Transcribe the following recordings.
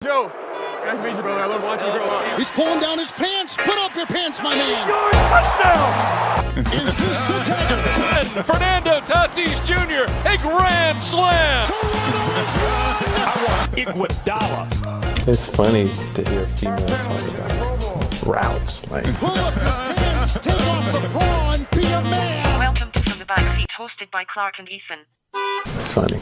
Joe, nice to meet you, brother. I love watching you grow up. He's pulling down his pants. Put up your pants, my man. Touchdown! Is this the tackle? Fernando Tatis Jr., a grand slam. Iguodala. It's funny to hear females talk about routes. Like, Pull up your pants. Take off the bra and be a man. Welcome to From the Backseat, hosted by Clark and Ethan. it's funny.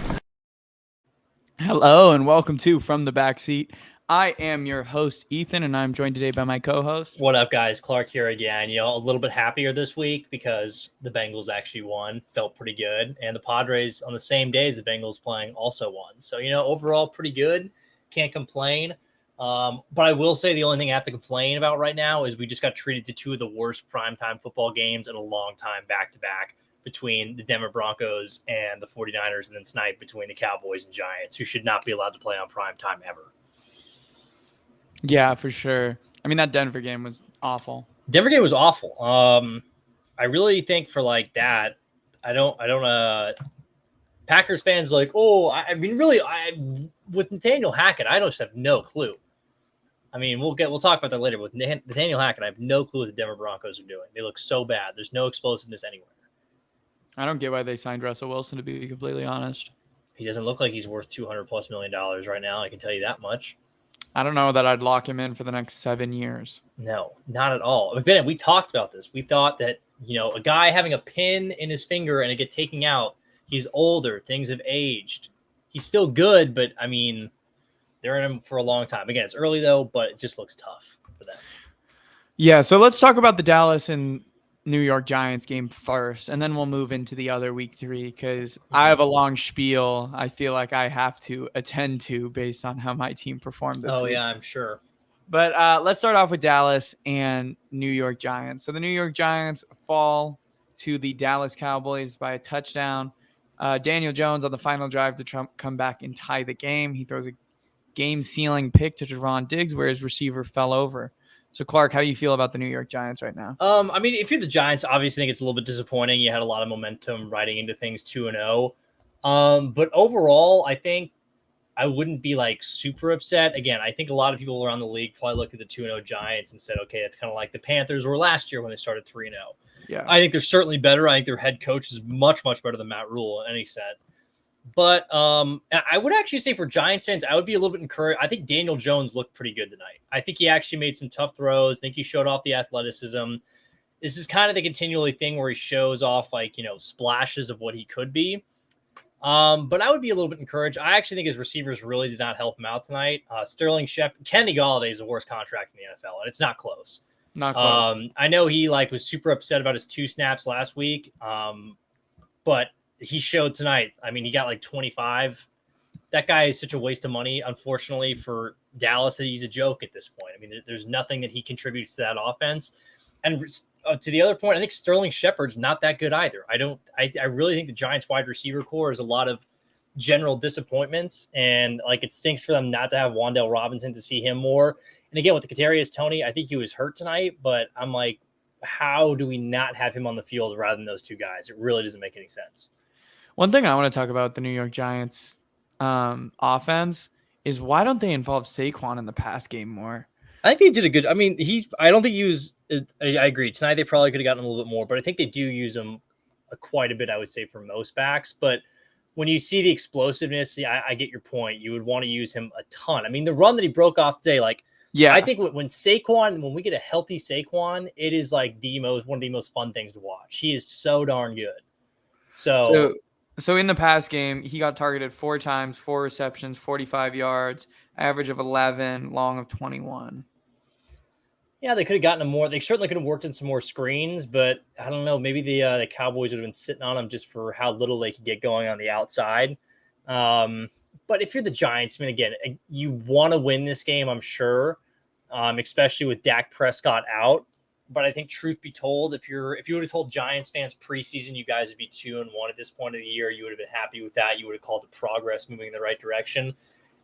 Hello and welcome to From the Backseat. I am your host, Ethan, and I'm joined today by my co-host. What up, guys? Clark here again. A little bit happier this week because the Bengals actually won. Felt pretty good. And the Padres, on the same day as the Bengals playing, also won. So, overall pretty good. Can't complain. But I will say the only thing I have to complain about right now is we just got treated to two of the worst primetime football games in a long time back-to-back between the Denver Broncos and the 49ers, and then tonight between the Cowboys and Giants, who should not be allowed to play on primetime ever. Yeah, for sure. I mean, that Denver game was awful. Denver game was awful. I really think for like that, Packers fans are like, with Nathaniel Hackett, I just have no clue. I mean, we'll talk about that later. With Nathaniel Hackett, I have no clue what the Denver Broncos are doing. They look so bad. There's no explosiveness anywhere. I don't get why they signed Russell Wilson, to be completely honest. He doesn't look like he's worth $200+ million right now. I can tell you that much. I don't know that I'd lock him in for the next 7 years. No, not at all. I mean, we talked about this. We thought that, a guy having a pin in his finger and it get taken out, he's older. Things have aged. He's still good, but, I mean, they're in him for a long time. Again, it's early, though, but it just looks tough for them. Yeah, so let's talk about the Dallas and New York Giants game first, and then we'll move into the other week 3 because I have a long spiel I feel like I have to attend to based on how my team performed this week. Oh, yeah, I'm sure. But let's start off with Dallas and New York Giants. So the New York Giants fall to the Dallas Cowboys by a touchdown. Daniel Jones on the final drive to come back and tie the game. He throws a game-sealing pick to Javon Diggs where his receiver fell over. So, Clark, how do you feel about the New York Giants right now? I mean, if you're the Giants, obviously I think it's a little bit disappointing. You had a lot of momentum riding into things 2-0. But overall, I think I wouldn't be like super upset. Again, I think a lot of people around the league probably looked at the 2-0 Giants and said, okay, it's kind of like the Panthers were last year when they started 3-0. Yeah, I think they're certainly better. I think their head coach is much, much better than Matt Rule in any set. But I would actually say for Giants fans, I would be a little bit encouraged. I think Daniel Jones looked pretty good tonight. I think he actually made some tough throws. I think he showed off the athleticism. This is kind of the continually thing where he shows off splashes of what he could be. But I would be a little bit encouraged. I actually think his receivers really did not help him out tonight. Sterling Shepard, Kenny Golladay is the worst contract in the NFL, and it's not close. not close. I know he was super upset about his 2 snaps last week, but he showed tonight. I mean, he got 25. That guy is such a waste of money, unfortunately, for Dallas, that he's a joke at this point. I mean, there's nothing that he contributes to that offense. And to the other point, I think Sterling Shepard's not that good either. I really think the Giants wide receiver core is a lot of general disappointments, and it stinks for them not to have Wan'Dale Robinson to see him more. And again, with the Kadarius Toney, I think he was hurt tonight, but I'm like, how do we not have him on the field rather than those two guys? It really doesn't make any sense. One thing I want to talk about the New York Giants offense is why don't they involve Saquon in the pass game more? I think they did a good. I mean, I don't think he was. I agree. Tonight they probably could have gotten a little bit more, but I think they do use him quite a bit. I would say for most backs, but when you see the explosiveness, I get your point. You would want to use him a ton. I mean, the run that he broke off today, yeah, I think when we get a healthy Saquon, it is one of the most fun things to watch. He is so darn good. So in the pass game, he got targeted 4 times, 4 receptions, 45 yards, average of 11, long of 21. Yeah, they could have gotten him more. They certainly could have worked in some more screens, but I don't know. Maybe the Cowboys would have been sitting on him just for how little they could get going on the outside. But if you're the Giants, I mean, again, you want to win this game, I'm sure, especially with Dak Prescott out. But I think, truth be told, if you would have told Giants fans preseason you guys would be 2-1 at this point of the year, you would have been happy with that. You would have called the progress moving in the right direction.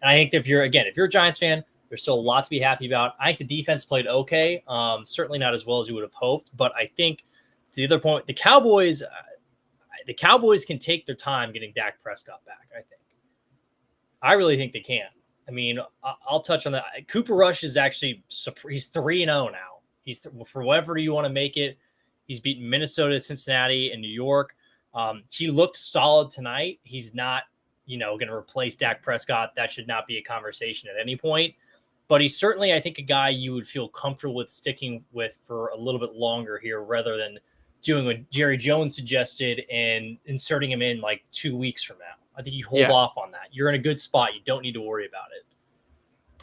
And I think that if you're a Giants fan, there's still a lot to be happy about. I think the defense played okay, certainly not as well as you would have hoped. But I think, to the other point, the Cowboys can take their time getting Dak Prescott back. I really think they can. I mean, I'll touch on that. Cooper Rush is actually he's 3-0 now. He's for whatever you want to make it. He's beaten Minnesota, Cincinnati, and New York. He looked solid tonight. He's not, going to replace Dak Prescott. That should not be a conversation at any point. But he's certainly, I think, a guy you would feel comfortable with sticking with for a little bit longer here, rather than doing what Jerry Jones suggested and inserting him in like 2 weeks from now. I think you hold off on that. You're in a good spot. You don't need to worry about it.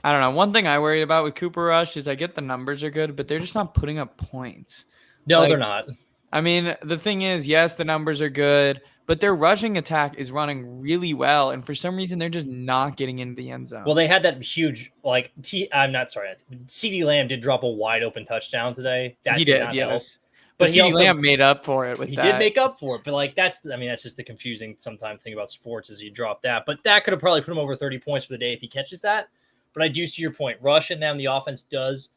I don't know. One thing I worry about with Cooper Rush is I get the numbers are good, but they're just not putting up points. No, they're not. I mean, the thing is, yes, the numbers are good, but their rushing attack is running really well, and for some reason, they're just not getting into the end zone. Well, they had that huge, CeeDee Lamb did drop a wide open touchdown today. That he did, yes. But CeeDee Lamb made up for it with that. He did make up for it, but that's just the confusing sometimes thing about sports is you drop that. But that could have probably put him over 30 points for the day if he catches that. But I do see your point. Rush and them, the offense does.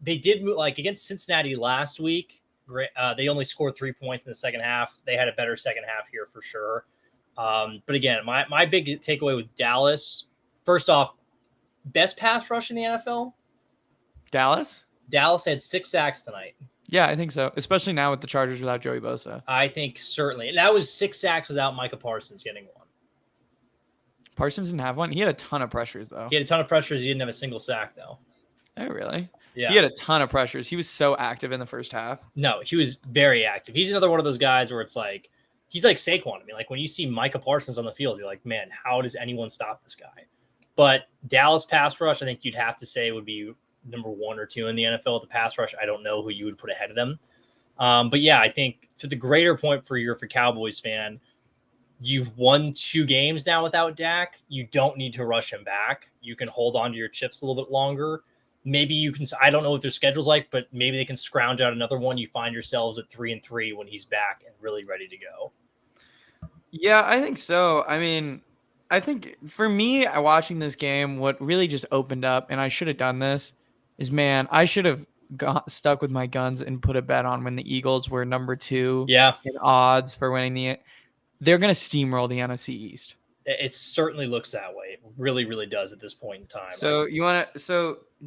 They did move, against Cincinnati last week. They only scored 3 points in the second half. They had a better second half here for sure. But again, my big takeaway with Dallas, first off, best pass rush in the NFL. Dallas had 6 sacks tonight. Yeah, I think so, especially now with the Chargers without Joey Bosa. I think certainly. And that was 6 sacks without Micah Parsons getting one. Parsons didn't have one? He had a ton of pressures, though. He had a ton of pressures. He didn't have a single sack, though. Oh, really? Yeah. He had a ton of pressures. He was so active in the first half. No, he was very active. He's another one of those guys where it's like, he's like Saquon. I mean, when you see Micah Parsons on the field, you're like, man, how does anyone stop this guy? But Dallas pass rush, I think you'd have to say would be number 1 or 2 in the NFL. The pass rush, I don't know who you would put ahead of them. But yeah, I think to the greater point for Cowboys fan, you've won 2 games now without Dak. You don't need to rush him back. You can hold on to your chips a little bit longer. Maybe you can, I don't know what their schedule's like, but maybe they can scrounge out another one. You find yourselves at 3-3 when he's back and really ready to go. Yeah, I think so. I mean, I think for me, watching this game, what really just opened up, and I should have done this, is, man, I should have stuck with my guns and put a bet on when the Eagles were number 2 in odds for winning they're going to steamroll the NFC East. It certainly looks that way. It really, really does at this point in time. So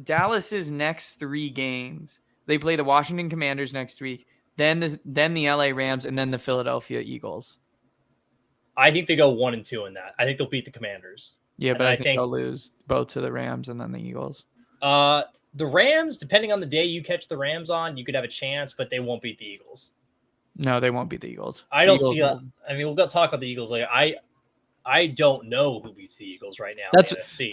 Dallas's next 3 games, they play the Washington Commanders next week, then the LA Rams, and then the Philadelphia Eagles. I think they go 1-2 in that. I think they'll beat the Commanders. Yeah, but I think they'll lose both to the Rams and then the Eagles. The Rams, depending on the day you catch the Rams on, you could have a chance, but they won't beat the Eagles. No, they won't beat the Eagles. I don't see that. I mean, we'll talk about the Eagles later. I don't know who beats the Eagles right now.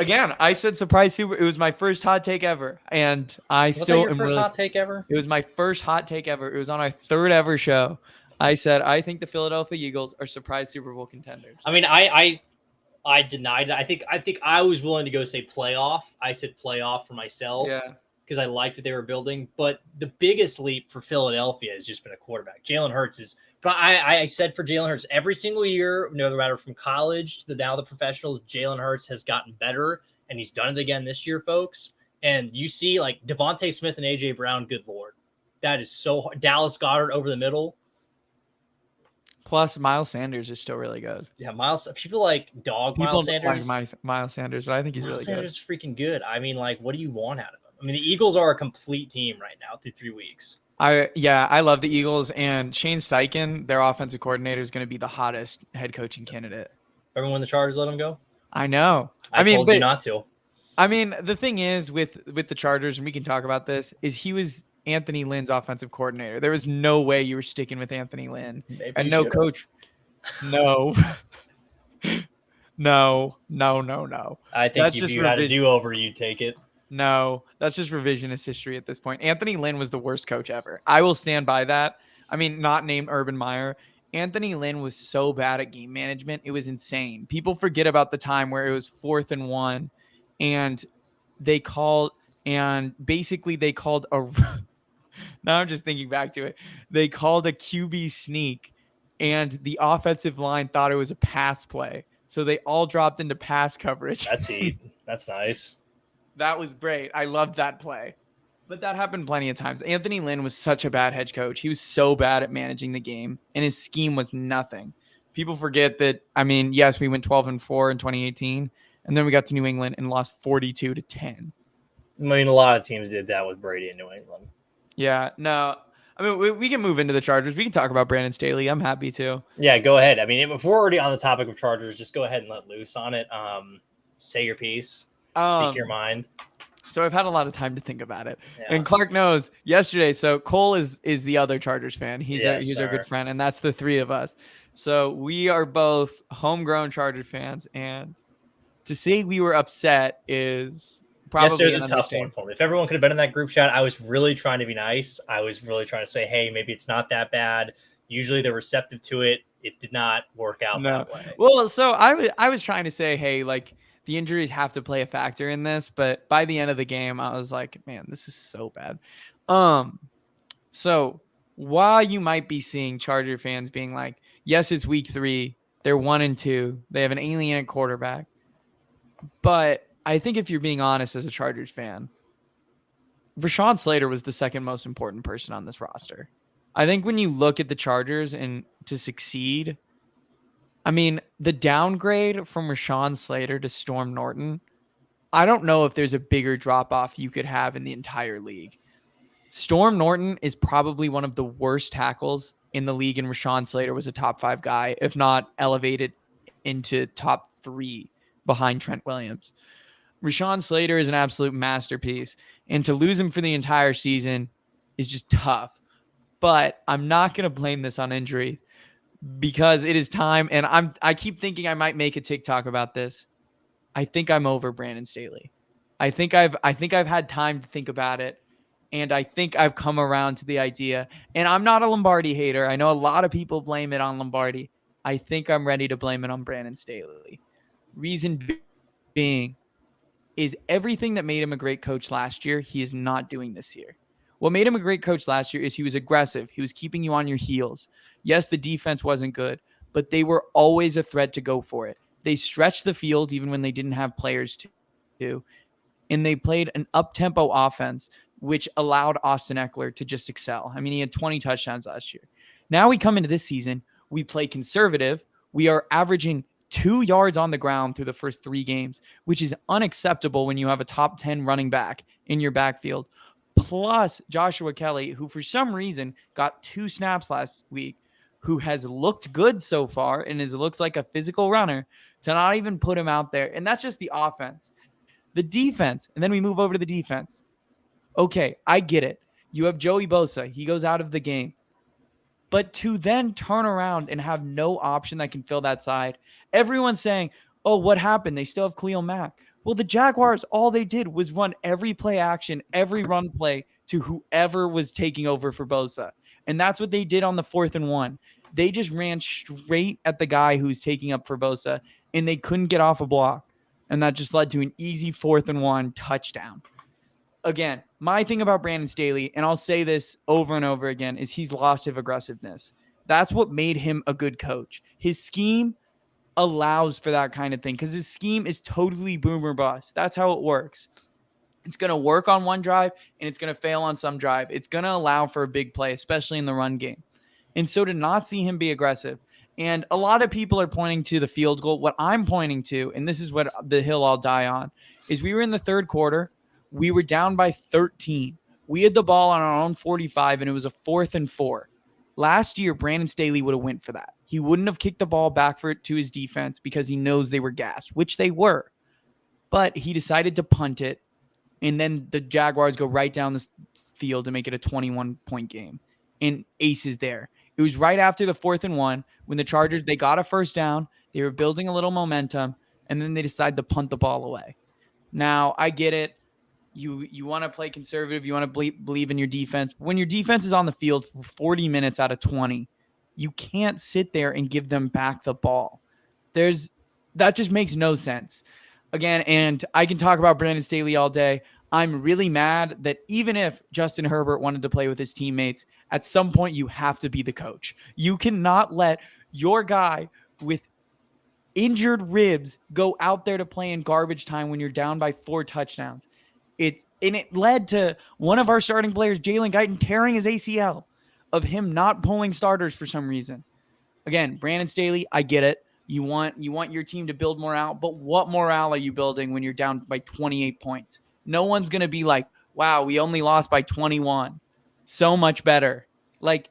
Again, I said surprise Super. It was my first hot take ever, and was that your first hot take ever? It was my first hot take ever. It was on our 3rd ever show. I said I think the Philadelphia Eagles are surprise Super Bowl contenders. I mean, I denied it. I think I was willing to go say playoff. I said playoff for myself. Yeah. Because I liked what they were building. But the biggest leap for Philadelphia has just been a quarterback. Jalen Hurts is – but I said for Jalen Hurts, every single year, no matter from college to now the professionals, Jalen Hurts has gotten better, and he's done it again this year, folks. And you see, Devontae Smith and A.J. Brown, good Lord. That is so hard. Dallas Goedert over the middle. Plus, Miles Sanders is still really good. Yeah, Miles – people like Miles Sanders. Miles Sanders, but I think he's really good. Miles Sanders is freaking good. I mean, what do you want out of him? I mean, the Eagles are a complete team right now through 3 weeks. I love the Eagles, and Shane Steichen, their offensive coordinator, is going to be the hottest head coaching candidate. Remember when the Chargers let him go? I know. I told you not to. I mean, the thing is with the Chargers, and we can talk about this, is he was Anthony Lynn's offensive coordinator. There was no way you were sticking with Anthony Lynn. Maybe and no coach. No. No. I think if you had a do-over, you'd take it. No, that's just revisionist history at this point. Anthony Lynn was the worst coach ever. I will stand by that. I mean, not named Urban Meyer. Anthony Lynn was so bad at game management. It was insane. People forget about the time where it was 4th and 1 and they called a now I'm just thinking back to it. They called a QB sneak and the offensive line thought it was a pass play. So they all dropped into pass coverage. That's nice. That was great. I loved that play. But that happened plenty of times. Anthony Lynn was such a bad head coach. He was so bad at managing the game, and his scheme was nothing. People forget that, I mean, yes, we went 12-4 in 2018, And then we got to New England and lost 42-10. I mean, a lot of teams did that with Brady in New England. Yeah, no. I mean, we can move into the Chargers. We can talk about Brandon Staley. I'm happy to. Yeah, go ahead. I mean, if we're already on the topic of Chargers, just go ahead and let loose on it. Say your piece. Speak your mind. So I've had a lot of time to think about it. Yeah. And Clark knows yesterday. So Cole is the other Chargers fan. He's our Sir. good friend, and that's the three of us. So we are both homegrown Charger fans, and to say we were upset is probably Yesterday's a tough one for me. If everyone could have been in that group chat, I was really trying to be nice. I was really trying to say, hey, maybe it's not that bad. Usually they're receptive to it. It did not work out that way. Well, so I was trying to say, hey, like the injuries have to play a factor in this, but by the end of the game, I was like, man, this is so bad. So while you might be seeing Charger fans being like, yes, it's week 3, they're 1-2, they have an alien at quarterback, but I think if you're being honest as a Chargers fan, Rashawn Slater was the second most important person on this roster. I think when you look at the Chargers and to succeed, I mean, the downgrade from Rashawn Slater to Storm Norton, I don't know if there's a bigger drop-off you could have in the entire league. Storm Norton is probably one of the worst tackles in the league, and Rashawn Slater was a top 5 guy, if not elevated into top 3 behind Trent Williams. Rashawn Slater is an absolute masterpiece, and to lose him for the entire season is just tough. But I'm not going to blame this on injury because it is time, and I keep thinking I might make a TikTok about this. I think I'm over Brandon Staley. I think I've had time to think about it, and I think I've come around to the idea. And I'm not a Lombardi hater. I know a lot of people blame it on Lombardi. I think I'm ready to blame it on Brandon Staley. Reason being is everything that made him a great coach last year, he is not doing this year. What made him a great coach last year is he was aggressive. He was keeping you on your heels. Yes, the defense wasn't good, but they were always a threat to go for it. They stretched the field even when they didn't have players to. And they played an up-tempo offense, which allowed Austin Eckler to just excel. I mean, he had 20 touchdowns last year. Now we come into this season, we play conservative. We are averaging 2 yards on the ground through the first 3 games, which is unacceptable when you have a top 10 running back in your backfield. Plus Joshua Kelly, who for some reason got 2 snaps last week, who has looked good so far and has looked like a physical runner, to not even put him out there. And that's just the offense. The defense, and then we move over to the defense. Okay, I get it. You have Joey Bosa. He goes out of the game. But to then turn around and have no option that can fill that side, everyone's saying, oh, what happened? They still have Khalil Mack. Well, the Jaguars, all they did was run every play action, every run play to whoever was taking over for Bosa. And that's what they did on the 4th and 1. They just ran straight at the guy who's taking up for Bosa, and they couldn't get off a block. And that just led to an easy 4th and 1 touchdown. Again, my thing about Brandon Staley, and I'll say this over and over again, is he's lost his aggressiveness. That's what made him a good coach. His scheme allows for that kind of thing because his scheme is totally boom or bust. That's how it works. It's going to work on one drive, and it's going to fail on some drive. It's going to allow for a big play, especially in the run game. And so to not see him be aggressive, and a lot of people are pointing to the field goal. What I'm pointing to, and this is what the hill I'll die on, is we were in the 3rd quarter. We were down by 13. We had the ball on our own 45, and it was a 4th and 4. Last year, Brandon Staley would have went for that. He wouldn't have kicked the ball back to his defense because he knows they were gassed, which they were. But he decided to punt it, and then the Jaguars go right down the field to make it a 21-point game. And Ace is there. It was right after the 4th and 1 when the Chargers, they got a first down. They were building a little momentum, and then they decided to punt the ball away. Now, I get it. You want to play conservative. You want to believe in your defense. When your defense is on the field for 40 minutes out of 20, you can't sit there and give them back the ball. That just makes no sense. Again, and I can talk about Brandon Staley all day. I'm really mad that even if Justin Herbert wanted to play with his teammates, at some point you have to be the coach. You cannot let your guy with injured ribs go out there to play in garbage time when you're down by 4 touchdowns. It led to one of our starting players, Jalen Guyton, tearing his ACL of him not pulling starters for some reason. Again, Brandon Staley, I get it. You want your team to build morale, but what morale are you building when you're down by 28 points? No one's going to be like, wow, we only lost by 21. So much better. Like,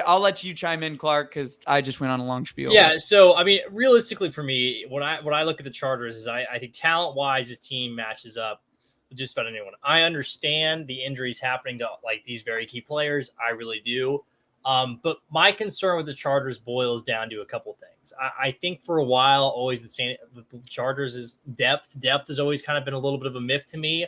I'll let you chime in, Clark, because I just went on a long spiel. Yeah, so I mean, realistically for me, when I look at the Chargers, is I think talent-wise, this team matches up with just about anyone. I understand the injuries happening to like these very key players. I really do. But my concern with the Chargers boils down to a couple things. I think for a while, always the same with the Chargers is depth. Depth has always kind of been a little bit of a myth to me.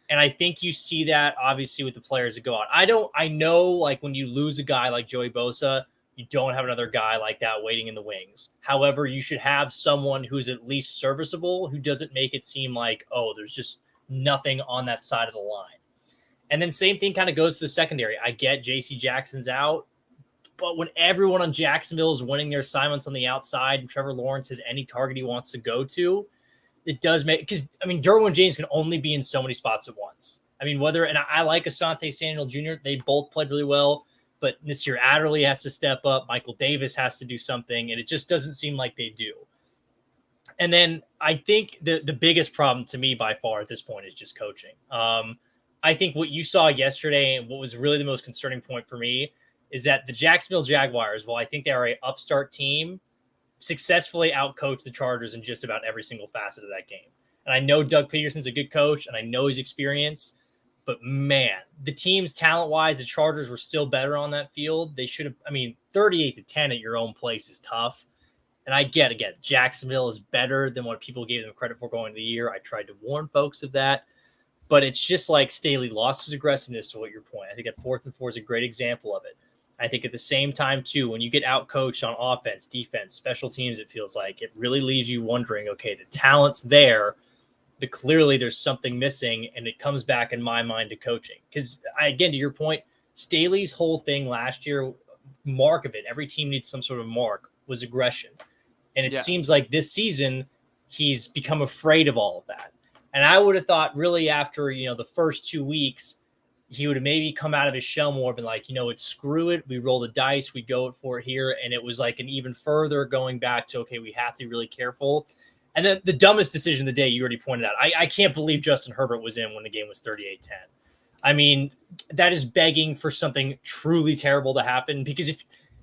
And I think you see that obviously with the players that go out. I know like when you lose a guy like Joey Bosa, you don't have another guy like that waiting in the wings. However, you should have someone who's at least serviceable, who doesn't make it seem like, oh, there's just nothing on that side of the line. And then same thing kind of goes to the secondary. I get JC Jackson's out, but when everyone on Jacksonville is winning their assignments on the outside and Trevor Lawrence has any target he wants to go to, it does make, because I mean, Derwin James can only be in so many spots at once. I mean, and I like Asante Samuel Jr., they both played really well, but this year Adderley has to step up, Michael Davis has to do something, and it just doesn't seem like they do. And then I think the biggest problem to me by far at this point is just coaching. I think what you saw yesterday and what was really the most concerning point for me is that the Jacksonville Jaguars, while I think they are an upstart team, successfully outcoached the Chargers in just about every single facet of that game. And I know Doug Peterson's a good coach, and I know he's experienced, but man, the teams talent-wise, the Chargers were still better on that field. They should have, 38-10 at your own place is tough. And I get, again, Jacksonville is better than what people gave them credit for going into the year. I tried to warn folks of that. But it's just like Staley lost his aggressiveness to what your point. I think that 4th and 4 is a great example of it. I think at the same time, too, when you get outcoached on offense, defense, special teams, it feels like it really leaves you wondering, okay, the talent's there, but clearly there's something missing, and it comes back in my mind to coaching. Because, again, to your point, Staley's whole thing last year, mark of it, every team needs some sort of mark, was aggression. And it seems like this season he's become afraid of all of that. And I would have thought really after, the first 2 weeks, he would have maybe come out of his shell more, been like, it's screw it. We roll the dice. We go for it here. And it was like an even further going back to, okay, we have to be really careful. And then the dumbest decision of the day, you already pointed out. I can't believe Justin Herbert was in when the game was 38-10. I mean, that is begging for something truly terrible to happen, because if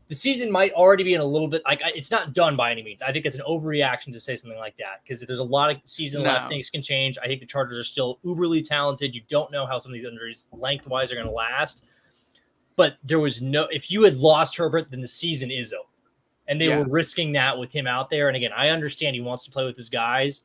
the season might already be in a little bit like it's not done by any means. I think it's an overreaction to say something like that, because there's a lot of season left. Things can change. I think the Chargers are still uberly talented. You don't know how some of these injuries lengthwise are going to last. But there was if you had lost Herbert, then the season is over. And they were risking that with him out there. And again, I understand he wants to play with his guys.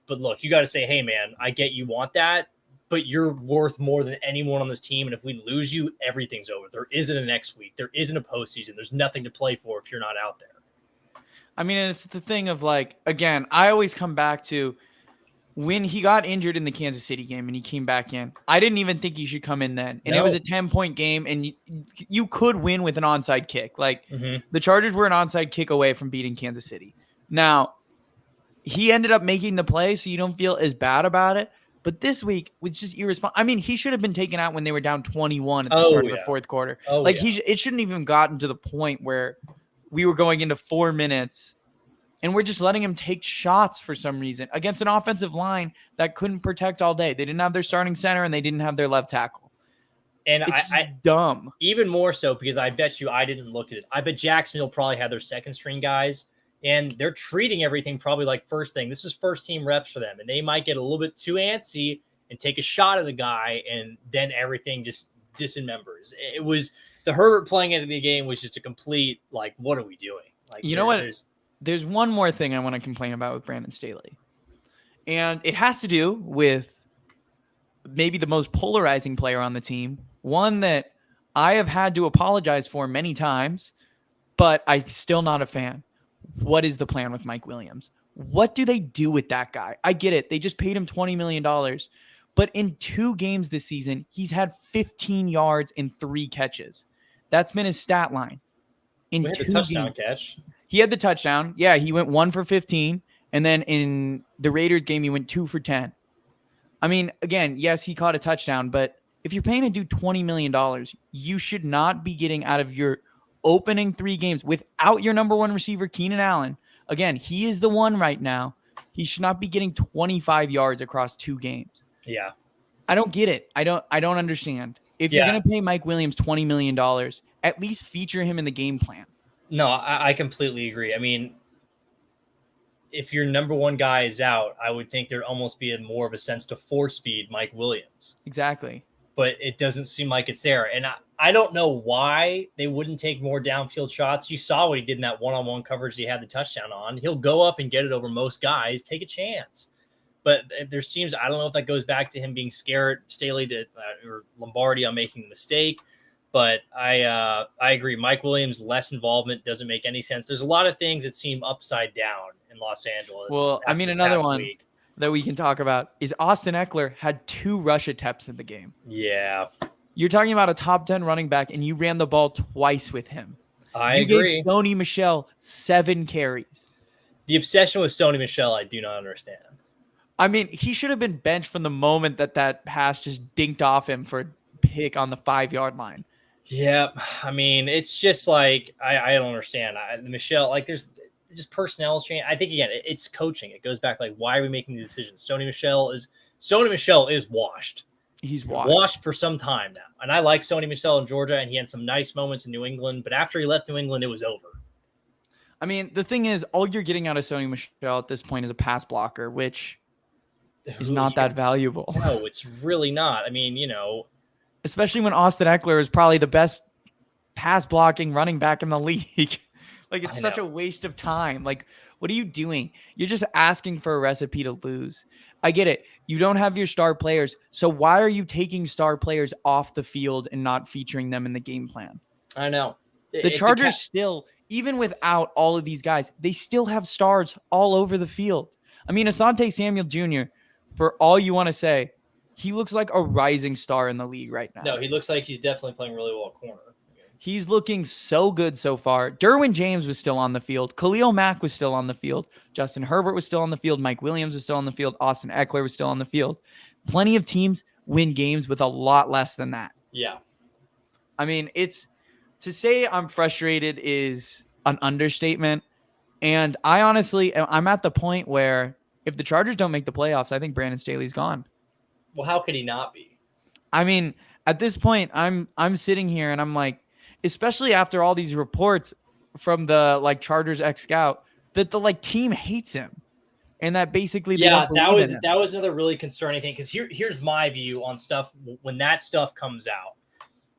But look, you got to say, hey, man, I get you want that, but you're worth more than anyone on this team. And if we lose you, everything's over. There isn't a next week. There isn't a postseason. There's nothing to play for if you're not out there. I mean, it's the thing of like, again, I always come back to when he got injured in the Kansas City game and he came back in. I didn't even think he should come in then. And it was a 10-point game, and you could win with an onside kick. Like the Chargers were an onside kick away from beating Kansas City. Now, he ended up making the play, so you don't feel as bad about it. But this week was just irresponsible. I mean, he should have been taken out when they were down 21 at the start of the fourth quarter. It shouldn't even gotten to the point where we were going into 4 minutes and we're just letting him take shots for some reason against an offensive line that couldn't protect all day. They didn't have their starting center and they didn't have their left tackle. And it's dumb. Even more so because I bet you I didn't look at it. I bet Jacksonville probably had their second string guys, and they're treating everything probably like first thing. This is first team reps for them, and they might get a little bit too antsy and take a shot at the guy, and then everything just dismembers. It was the Herbert playing into the game was just a complete, like, what are we doing? Like, you know what? There's one more thing I want to complain about with Brandon Staley, and it has to do with maybe the most polarizing player on the team, one that I have had to apologize for many times, but I'm still not a fan. What is the plan with Mike Williams? What do they do with that guy? I get it. They just paid him $20 million. But in 2 games this season, he's had 15 yards and 3 catches. That's been his stat line. In 2 touchdown catch. He had the touchdown. Yeah, he went 1 for 15. And then in the Raiders game, he went 2 for 10. I mean, again, yes, he caught a touchdown. But if you're paying a dude $20 million, you should not be getting out of your opening 3 games without your number 1 receiver, Keenan Allen, again, he is the one right now. He should not be getting 25 yards across 2 games. Yeah. I don't get it. I don't understand. If you're going to pay Mike Williams $20 million, at least feature him in the game plan. No, I completely agree. I mean, if your number one guy is out, I would think there'd almost be more of a sense to force feed Mike Williams. Exactly. But it doesn't seem like it's there. And I don't know why they wouldn't take more downfield shots. You saw what he did in that one-on-one coverage he had the touchdown on. He'll go up and get it over most guys. Take a chance. But there seems, I don't know if that goes back to him being scared, Staley or Lombardi on making a mistake. But I agree. Mike Williams, less involvement doesn't make any sense. There's a lot of things that seem upside down in Los Angeles. Well, I mean, another one that we can talk about is Austin Eckler had 2 rush attempts in the game. Yeah. You're talking about a top 10 running back, and you ran the ball twice with him. I agree. agree. You gave Sony Michel 7 carries. The obsession with Sony Michel, I do not understand. I mean, he should have been benched from the moment that pass just dinked off him for a pick on the 5-yard line. Yeah, I mean, it's just like I don't understand. Michelle, like, there's just personnel change. I think again, it's coaching. It goes back like, why are we making these decisions? Sony Michel is washed. He's washed for some time now, and I like Sony Michel in Georgia, and he had some nice moments in New England. But after he left New England, it was over. I mean, the thing is, all you're getting out of Sony Michel at this point is a pass blocker, which is not that valuable. No, it's really not. I mean, especially when Austin Eckler is probably the best pass blocking running back in the league. Like, it's such a waste of time. Like, what are you doing? You're just asking for a recipe to lose. I get it. You don't have your star players. So why are you taking star players off the field and not featuring them in the game plan? I know. The Chargers still, even without all of these guys, they still have stars all over the field. I mean, Asante Samuel Jr., for all you want to say, he looks like a rising star in the league right now. No, he looks like he's definitely playing really well at corner. He's looking so good so far. Derwin James was still on the field. Khalil Mack was still on the field. Justin Herbert was still on the field. Mike Williams was still on the field. Austin Eckler was still on the field. Plenty of teams win games with a lot less than that. Yeah. I mean, to say I'm frustrated is an understatement. And I'm at the point where if the Chargers don't make the playoffs, I think Brandon Staley's gone. Well, how could he not be? I mean, at this point, I'm sitting here and I'm like, especially after all these reports from the Chargers ex-scout that the team hates him, and that basically that was another really concerning thing, because here's my view on stuff when that stuff comes out,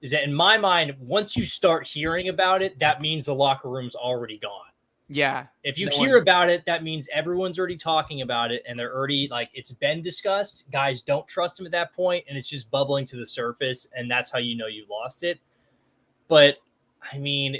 is that in my mind, once you start hearing about it, that means the locker room's already gone. Yeah. If you hear about it, that means everyone's already talking about it, and they're already it's been discussed. Guys don't trust him at that point, and it's just bubbling to the surface, and that's how you know you lost it. But I mean,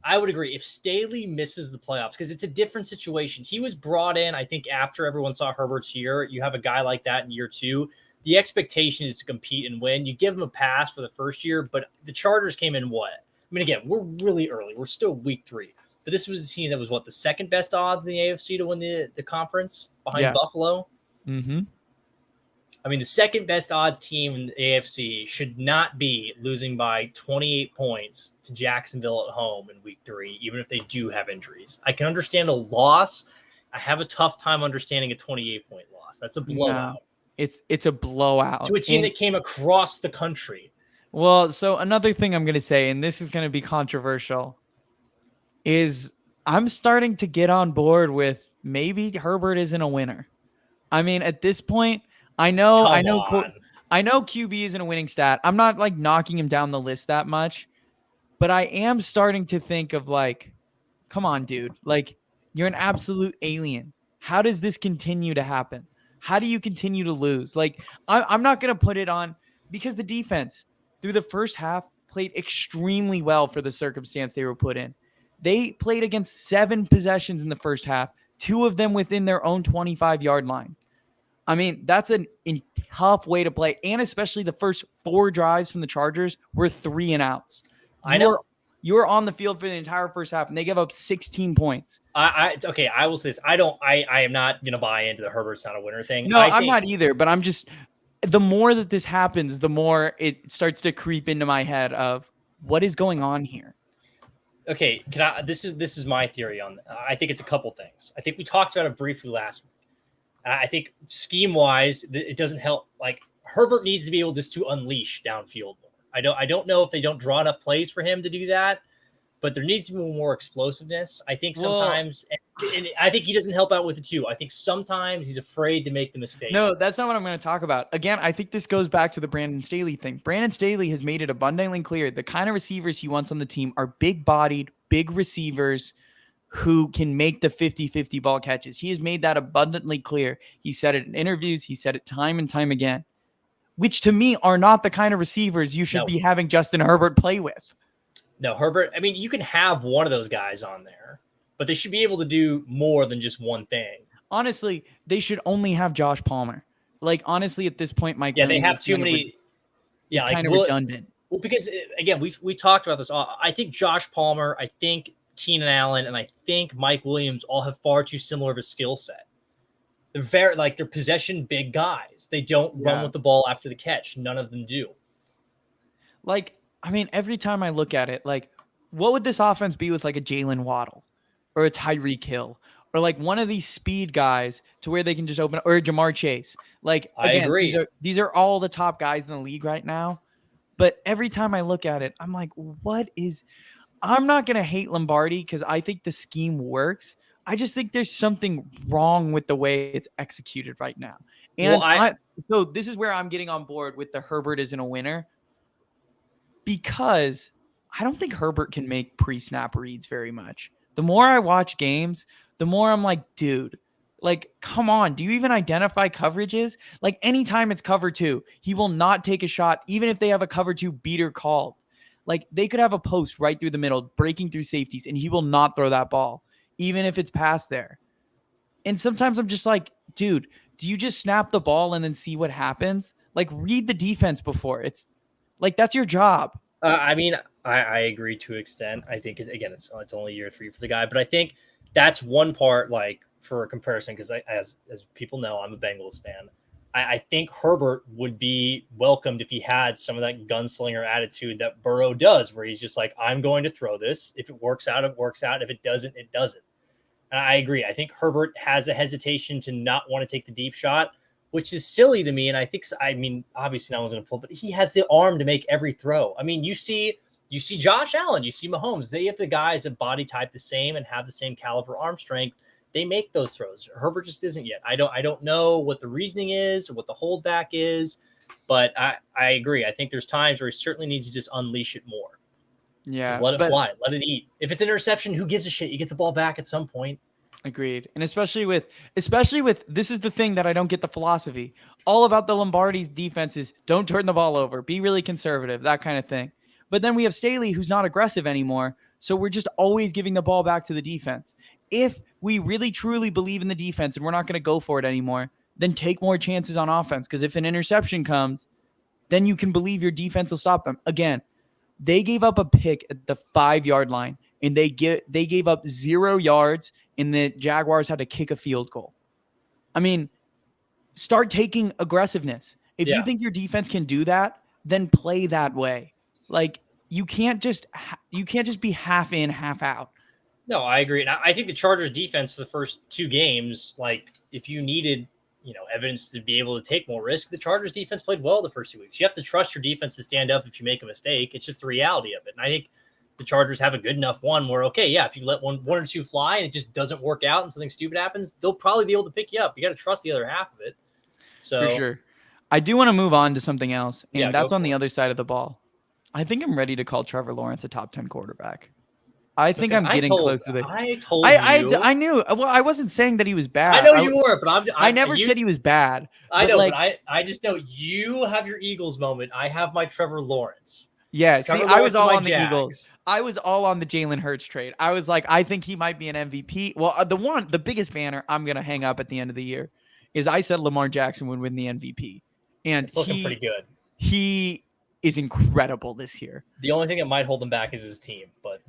I would agree if Staley misses the playoffs, because it's a different situation. He was brought in, I think, after everyone saw Herbert's year. You have a guy like that in year 2. The expectation is to compete and win. You give him a pass for the first year, but the Chargers came in what? I mean, again, we're really early. We're still week 3. But this was a team that was the second best odds in the AFC to win the conference behind Buffalo. Mm-hmm. I mean, the second best odds team in the AFC should not be losing by 28 points to Jacksonville at home in week 3, even if they do have injuries. I can understand a loss. I have a tough time understanding a 28-point loss. That's a blowout. No, it's a blowout. To a team that came across the country. Well, so another thing I'm going to say, and this is going to be controversial, is I'm starting to get on board with maybe Herbert isn't a winner. I mean, at this point, I know QB isn't a winning stat. I'm not knocking him down the list that much, but I am starting to think of come on, dude. You're an absolute alien. How does this continue to happen? How do you continue to lose? I'm not going to put it on, because the defense through the first half played extremely well for the circumstance they were put in. They played against 7 possessions in the first half, 2 of them within their own 25-yard line. I mean, that's a tough way to play, and especially the first 4 drives from the Chargers were 3 and outs. I know. You were on the field for the entire first half, and they gave up 16 points. I will say this. I am not going to buy into the Herbert's not a winner thing. No, I'm not either, but I'm just, the more that this happens, the more it starts to creep into my head of what is going on here. Okay, this is my theory on. I think it's a couple things. I think we talked about it briefly last week. I think scheme wise, it doesn't help. Like Herbert needs to be able just to unleash downfield more. I don't know if they don't draw enough plays for him to do that, but there needs to be more explosiveness. I think sometimes, and I think he doesn't help out with it too. I think sometimes he's afraid to make the mistake. No, that's not what I'm going to talk about. Again, I think this goes back to the Brandon Staley thing. Brandon Staley has made it abundantly clear the kind of receivers he wants on the team are big-bodied, big receivers who can make the 50-50 ball catches. He has made that abundantly clear. He said it in interviews. He said it time and time again, which to me are not the kind of receivers you should be having Justin Herbert play with. No, Herbert, I mean, you can have one of those guys on there, but they should be able to do more than just one thing. Honestly, they should only have Josh Palmer. Like, honestly, at this point, Mike Williams they have too many. It's kind of redundant. Well, because, again, we talked about this. I think Josh Palmer, I think Keenan Allen, and I think Mike Williams all have far too similar of a skill set. They're they're possession big guys. They don't run with the ball after the catch. None of them do. Like, I mean, every time I look at it, like, what would this offense be with like a Jalen Waddle or a Tyreek Hill or like one of these speed guys to where they can just open, or Jamar Chase? Like, again, I agree. These are all the top guys in the league right now. But every time I look at it, I'm like, I'm not going to hate Lombardi because I think the scheme works. I just think there's something wrong with the way it's executed right now. And so this is where I'm getting on board with the Herbert isn't a winner, because I don't think Herbert can make pre-snap reads very much. The more I watch games, the more I'm like, dude, like, come on. Do you even identify coverages? Like, anytime it's cover 2, he will not take a shot, even if they have a cover 2 beater called. Like, they could have a post right through the middle, breaking through safeties, and he will not throw that ball, even if it's past there. And sometimes I'm just like, dude, do you just snap the ball and then see what happens? Like, read the defense before. It's like, that's your job. I mean, I agree to an extent. I think, again, it's only year 3 for the guy, but I think that's one part, like, for a comparison, because as people know, I'm a Bengals fan. I think Herbert would be welcomed if he had some of that gunslinger attitude that Burrow does, where he's just like, I'm going to throw this. If it works out, it works out. If it doesn't, it doesn't. And I agree. I think Herbert has a hesitation to not want to take the deep shot, which is silly to me. And I mean, obviously no one's going to pull, but he has the arm to make every throw. I mean, you see Josh Allen, you see Mahomes. They have the guys that body type the same and have the same caliber arm strength. They make those throws. Herbert just isn't yet. I don't know what the reasoning is or what the holdback is, but I agree. I think there's times where he certainly needs to just unleash it more. Yeah. Just let it fly. Let it eat. If it's an interception, who gives a shit? You get the ball back at some point. Agreed. And especially with this is the thing that I don't get the philosophy. All about the Lombardi's defenses, don't turn the ball over, be really conservative, that kind of thing. But then we have Staley, who's not aggressive anymore. So we're just always giving the ball back to the defense. If we really truly believe in the defense and we're not going to go for it anymore, then take more chances on offense. Because if an interception comes, then you can believe your defense will stop them. Again, they gave up a pick at the 5-yard line, and they gave up 0 yards, and the Jaguars had to kick a field goal. I mean, start taking aggressiveness. If you think your defense can do that, then play that way. Like, you can't just be half in, half out. No, I agree. And I think the Chargers defense for the first 2 games, like, if you needed, evidence to be able to take more risk, the Chargers defense played well the first 2 weeks. You have to trust your defense to stand up if you make a mistake. It's just the reality of it. And I think the Chargers have a good enough one where, if you let one or two fly and it just doesn't work out and something stupid happens, they'll probably be able to pick you up. You got to trust the other half of it. So for sure. I do want to move on to something else, and that's on the other side of the ball. I think I'm ready to call Trevor Lawrence a top 10 quarterback. I think I'm getting close to it. I knew. Well, I wasn't saying that he was bad. I know you were, but I never said he was bad. I know, but I just know you have your Eagles moment. I have my Trevor Lawrence. Yeah, see, I was all on the Eagles. I was all on the Jalen Hurts trade. I was like, I think he might be an MVP. Well, the biggest banner I'm going to hang up at the end of the year is I said Lamar Jackson would win the MVP. And it's looking pretty good. He is incredible this year. The only thing that might hold him back is his team, but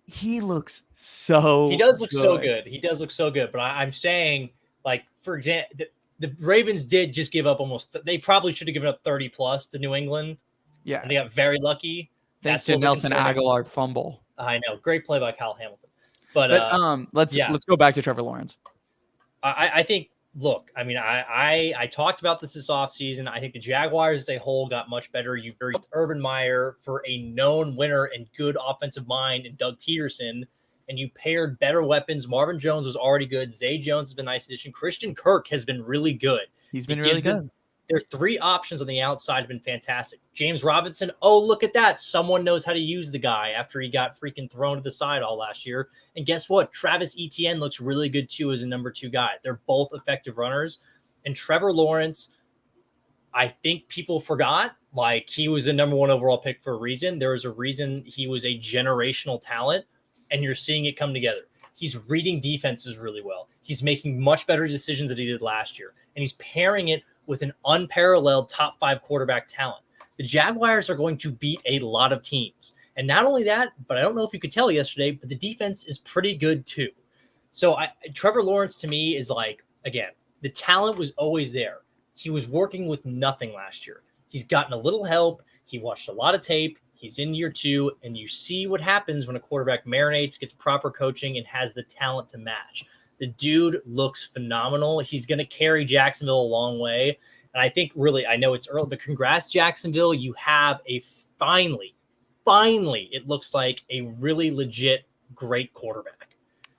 he looks so He does look so good. He does look so good, but I'm saying, like, for example, the Ravens did just give up they probably should have given up 30 plus to New England. Yeah. And they got very lucky. Thanks to Nelson Aguilar fumble. I know. Great play by Kyle Hamilton. But let's go back to Trevor Lawrence. I think, look, I mean, I talked about this offseason. I think the Jaguars as a whole got much better. You built Urban Meyer for a known winner and good offensive mind in Doug Peterson, and you paired better weapons. Marvin Jones was already good. Zay Jones has been a nice addition. Christian Kirk has been really good. He's been really good. Their three options on the outside have been fantastic. James Robinson, oh, look at that. Someone knows how to use the guy after he got freaking thrown to the side all last year. And guess what? Travis Etienne looks really good too as a number 2 guy. They're both effective runners. And Trevor Lawrence, I think people forgot, like, he was the number 1 overall pick for a reason. There was a reason he was a generational talent, and you're seeing it come together. He's reading defenses really well. He's making much better decisions than he did last year. And he's pairing it with an unparalleled top 5 quarterback talent. The Jaguars are going to beat a lot of teams. And not only that, but I don't know if you could tell yesterday, but the defense is pretty good too. So Trevor Lawrence to me is like, again, the talent was always there. He was working with nothing last year. He's gotten a little help. He watched a lot of tape. He's in year 2, and you see what happens when a quarterback marinates, gets proper coaching, and has the talent to match. The dude looks phenomenal. He's going to carry Jacksonville a long way. And I think really, I know it's early, but congrats, Jacksonville. You have a finally, it looks like a really legit great quarterback.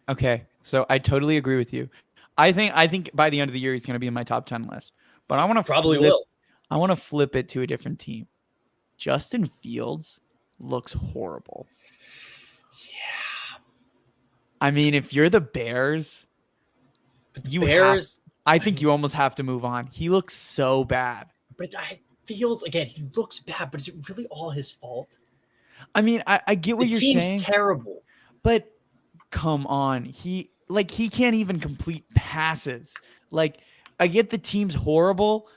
Okay. So I totally agree with you. I think by the end of the year, he's going to be in my top 10 list, but I want to flip it to a different team. Justin Fields looks horrible. Yeah. I mean, if you're the Bears, I think you almost have to move on. He looks so bad. But Fields, again, he looks bad, but is it really all his fault? I mean, I get what you're saying. The team's terrible. But come on. He can't even complete passes. Like, I get the team's horrible,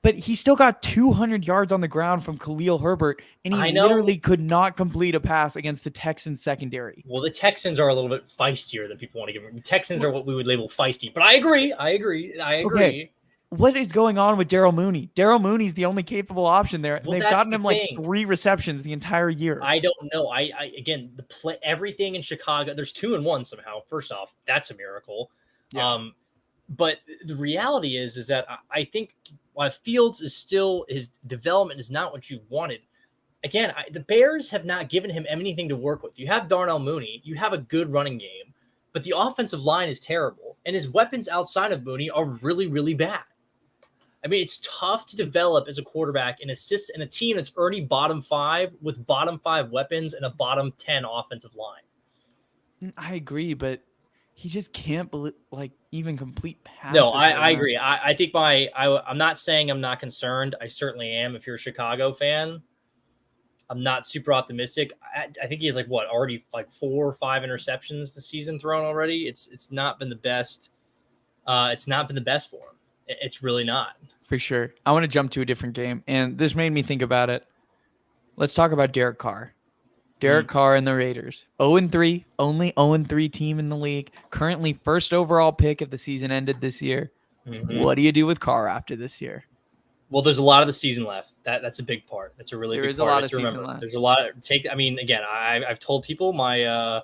but he still got 200 yards on the ground from Khalil Herbert, and he literally could not complete a pass against the Texans secondary. Well, the Texans are a little bit feistier than people want to give them. The Texans are what we would label feisty, but I agree. Okay. What is going on with Daryl Mooney? Daryl Mooney's the only capable option there. Well, they've gotten him like 3 receptions the entire year. I don't know. Again, everything in Chicago, there's 2-1 somehow. First off, that's a miracle. Yeah. But the reality is that I think while Fields is still, his development is not what you wanted. Again, the Bears have not given him anything to work with. You have Darnell Mooney. You have a good running game, but the offensive line is terrible. And his weapons outside of Mooney are really, really bad. I mean, it's tough to develop as a quarterback in a team that's already bottom 5 with bottom 5 weapons and a bottom 10 offensive line. I agree, but he just can't even complete passes. No, I agree. I think I'm not saying I'm not concerned. I certainly am. If you're a Chicago fan, I'm not super optimistic. I think he has already 4 or 5 interceptions this season thrown already. It's not been the best. It's not been the best for him. It's really not. For sure. I want to jump to a different game, and this made me think about it. Let's talk about Derek Carr. Derek Carr and the Raiders. 0-3, only 0-3 team in the league. Currently first overall pick if the season ended this year. Mm-hmm. What do you do with Carr after this year? Well, there's a lot of the season left. That's a big part. That's a really big part. There is a lot of season left. There's a lot. Again, I've told people my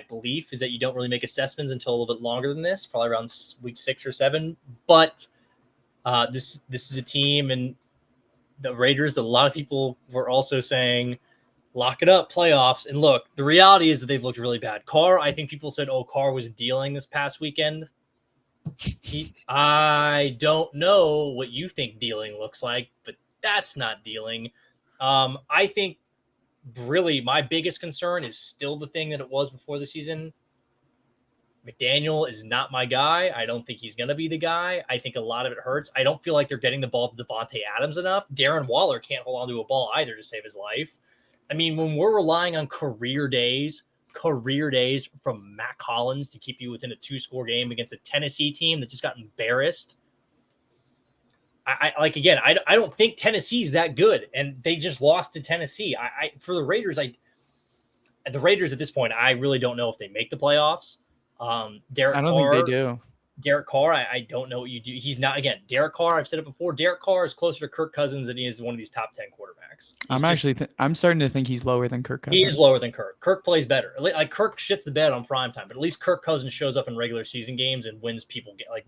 belief is that you don't really make assessments until a little bit longer than this, probably around week 6 or 7. But this is a team, and the Raiders, a lot of people were also saying, lock it up, playoffs. And look, the reality is that they've looked really bad. Carr, I think people said, Carr was dealing this past weekend. I don't know what you think dealing looks like, but that's not dealing. I think really my biggest concern is still the thing that it was before the season. McDaniel is not my guy. I don't think he's going to be the guy. I think a lot of it hurts. I don't feel like they're getting the ball to Devontae Adams enough. Darren Waller can't hold on to a ball either to save his life. I mean, when we're relying on career days from Matt Collins to keep you within a 2-score game against a Tennessee team that just got embarrassed. I don't think Tennessee's that good, and they just lost to Tennessee. For the Raiders, the Raiders at this point, I really don't know if they make the playoffs. I don't think they do. Derek Carr, I don't know what you do. He's not, again, Derek Carr, I've said it before, Derek Carr is closer to Kirk Cousins than he is one of these top 10 quarterbacks. I'm starting to think he's lower than Kirk Cousins. He is lower than Kirk. Kirk plays better. Like Kirk shits the bed on primetime, but at least Kirk Cousins shows up in regular season games and wins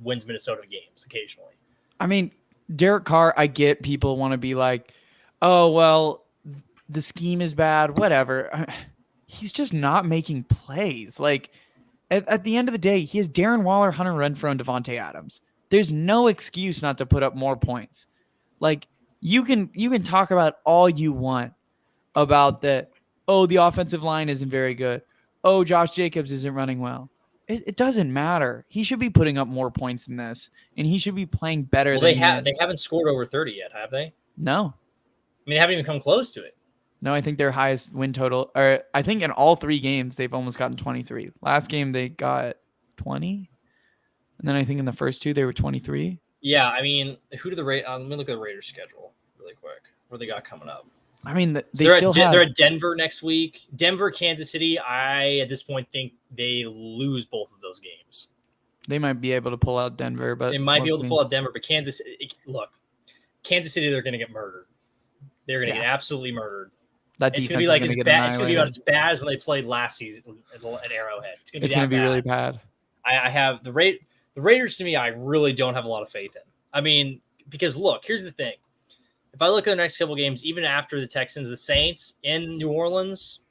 Minnesota games occasionally. I mean, Derek Carr, I get people want to be like, oh, well, the scheme is bad, whatever. He's just not making plays. Like, at the end of the day, he has Darren Waller, Hunter Renfrow, and Devontae Adams. There's no excuse not to put up more points. Like, you can talk about all you want about the offensive line isn't very good. Oh, Josh Jacobs isn't running well. It doesn't matter. He should be putting up more points than this, and he should be playing better than they haven't scored over 30 yet, have they? No. I mean, they haven't even come close to it. No, I think their highest win total, or I think in all 3 games, they've almost gotten 23. Last game, they got 20. And then I think in the first 2, they were 23. Yeah, I mean, who do the Raiders? Let me look at the Raiders schedule really quick. What do they got coming up? I mean, they're at Denver next week. Denver, Kansas City. I, at this point, think they lose both of those games. They might be able to pull out Denver, but they might be able to pull out Denver. But Kansas City, they're going to get murdered. They're going to get absolutely murdered. That it's going to be like as bad. It's going to be about as bad as when they played last season at Arrowhead. It's going to be really bad. I have the Raiders. To me, I really don't have a lot of faith in. I mean, because look, here's the thing. If I look at the next couple games, even after the Texans, the Saints in New Orleans,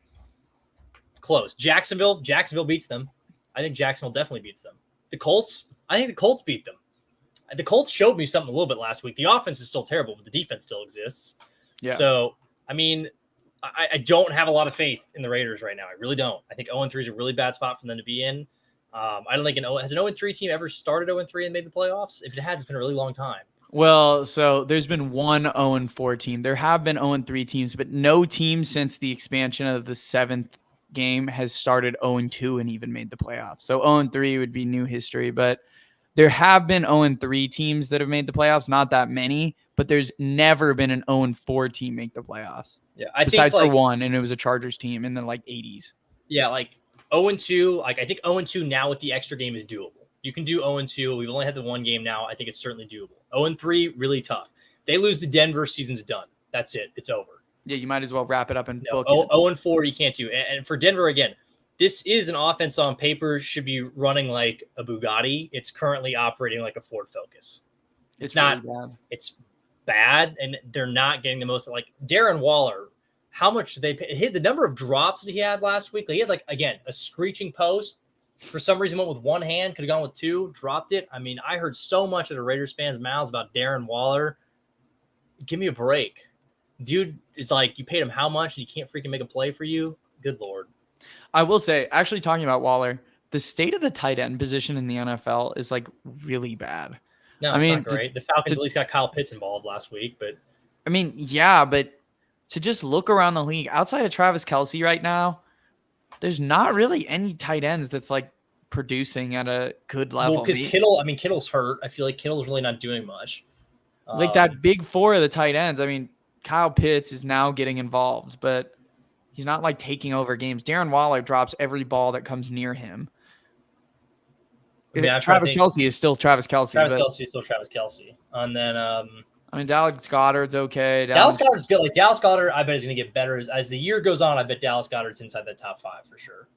close. Jacksonville beats them. I think Jacksonville definitely beats them. The Colts, I think the Colts beat them. The Colts showed me something a little bit last week. The offense is still terrible, but the defense still exists. Yeah. So, I mean, I don't have a lot of faith in the Raiders right now. I really don't. I think 0-3 is a really bad spot for them to be in. I don't think has an 0-3 team ever started 0-3 and made the playoffs? If it has, it's been a really long time. Well, so there's been one 0-4 team. There have been 0-3 teams, but no team since the expansion of the 7th game has started 0-2 and even made the playoffs. So 0-3 would be new history, but there have been 0-3 teams that have made the playoffs. Not that many, but there's never been an 0-4 team make the playoffs. Yeah, besides for one, and it was a Chargers team in the 80s. Yeah, 0-2. I think 0-2 now with the extra game is doable. You can do 0-2. We've only had the one game now. I think it's certainly doable. 0-3, really tough. They lose to Denver, season's done. That's it. It's over. Yeah, you might as well wrap it up and book it. 0-4, you can't do. And for Denver, again, this is an offense on paper should be running like a Bugatti. It's currently operating like a Ford Focus. It's not really bad. It's bad, and they're not getting the most. Like Darren Waller, how much did they pay? The number of drops that he had last week. He had again a screeching post. For some reason, went with one hand, could have gone with 2, dropped it. I mean, I heard so much of the Raiders fans' mouths about Darren Waller. Give me a break. Dude, it's like you paid him how much and he can't freaking make a play for you? Good Lord. I will say, actually talking about Waller, the state of the tight end position in the NFL is really bad. No, it's not great. The Falcons at least got Kyle Pitts involved last week, but I mean, yeah, but to just look around the league, outside of Travis Kelce right now, there's not really any tight ends that's producing at a good level. Well, because Kittle's hurt. I feel like Kittle's really not doing much. That big 4 of the tight ends. I mean, Kyle Pitts is now getting involved, but he's not taking over games. Darren Waller drops every ball that comes near him. Travis Kelce is still Travis Kelce. Travis Kelce is still Travis Kelce. And then Dallas Goedert's okay. Dallas Goedert's good. Dallas Goedert, I bet is going to get better as the year goes on. I bet Dallas Goedert's inside the top 5 for sure.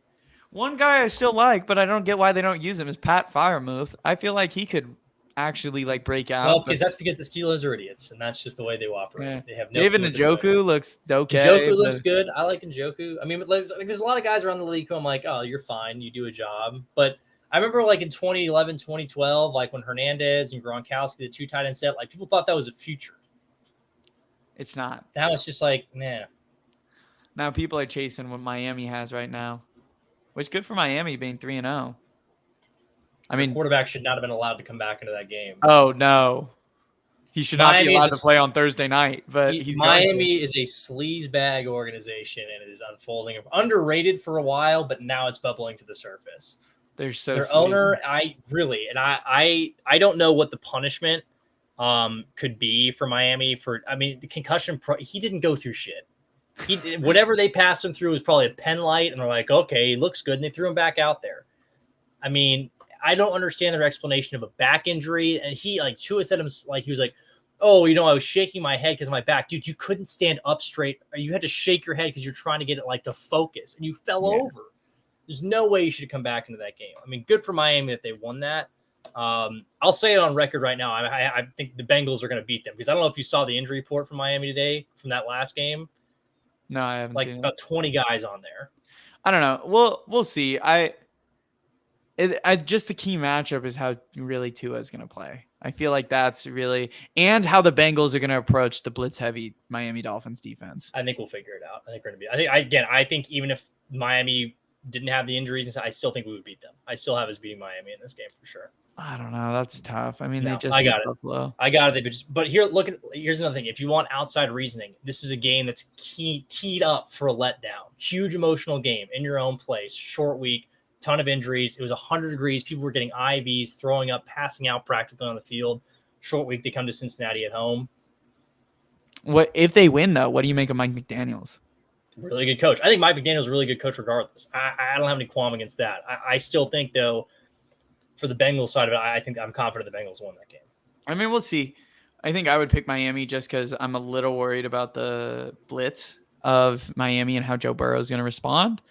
One guy I still like, but I don't get why they don't use him is Pat Freiermuth. I feel like he could actually break out. Well, because the Steelers are idiots, and that's just the way they operate. Yeah. They have no David Njoku looks okay. Njoku looks good. I like Njoku. I mean, there's a lot of guys around the league who I'm like, oh, you're fine. You do a job. But I remember in 2011, 2012, when Hernandez and Gronkowski, the 2 tight end set, people thought that was a future. It's not. Now it's just nah. Now people are chasing what Miami has right now, which good for Miami being 3-0. I mean, the quarterback should not have been allowed to come back into that game. Oh no, he should not be allowed to play on Thursday night. But Miami is a sleaze bag organization, and it is unfolding. Underrated for a while, but now it's bubbling to the surface. They're so their sleazy. Owner. I don't know what the punishment could be for Miami the concussion. He didn't go through shit. Whatever they passed him through was probably a pen light, and they're like, okay, he looks good, and they threw him back out there. I mean, I don't understand their explanation of a back injury. And Tua said he was like, oh, I was shaking my head because of my back. Dude, you couldn't stand up straight. Or you had to shake your head because you're trying to get it to focus, and you fell over. There's no way you should have come back into that game. I mean, good for Miami that they won that. I'll say it on record right now. I think the Bengals are going to beat them, because I don't know if you saw the injury report from Miami today from that last game. No, I haven't seen about 20 guys on there. I don't know. We'll see. Just the key matchup is how really Tua is going to play. I feel like that's really, and how the Bengals are going to approach the blitz heavy Miami Dolphins defense. I think we'll figure it out. I think we're going to be, I think even if Miami didn't have the injuries, I still think we would beat them. I still have us beating Miami in this game for sure. I don't know. That's tough. I mean, No, they just I got it. Buffalo. I got it. But here's another thing. If you want outside reasoning, this is a game that's teed up for a letdown. Huge emotional game in your own place. Short week, ton of injuries. It was 100 degrees. People were getting IVs, throwing up, passing out practically on the field. Short week, they come to Cincinnati at home. What if they win though? What do you make of Mike McDaniels? Really good coach. I think Mike McDaniel's a really good coach regardless. I don't have any qualm against that. I still think, though, for the Bengals side of it, I think I'm confident the Bengals won that game. I mean, we'll see. I think I would pick Miami just because I'm a little worried about the blitz of Miami and how Joe Burrow is going to respond.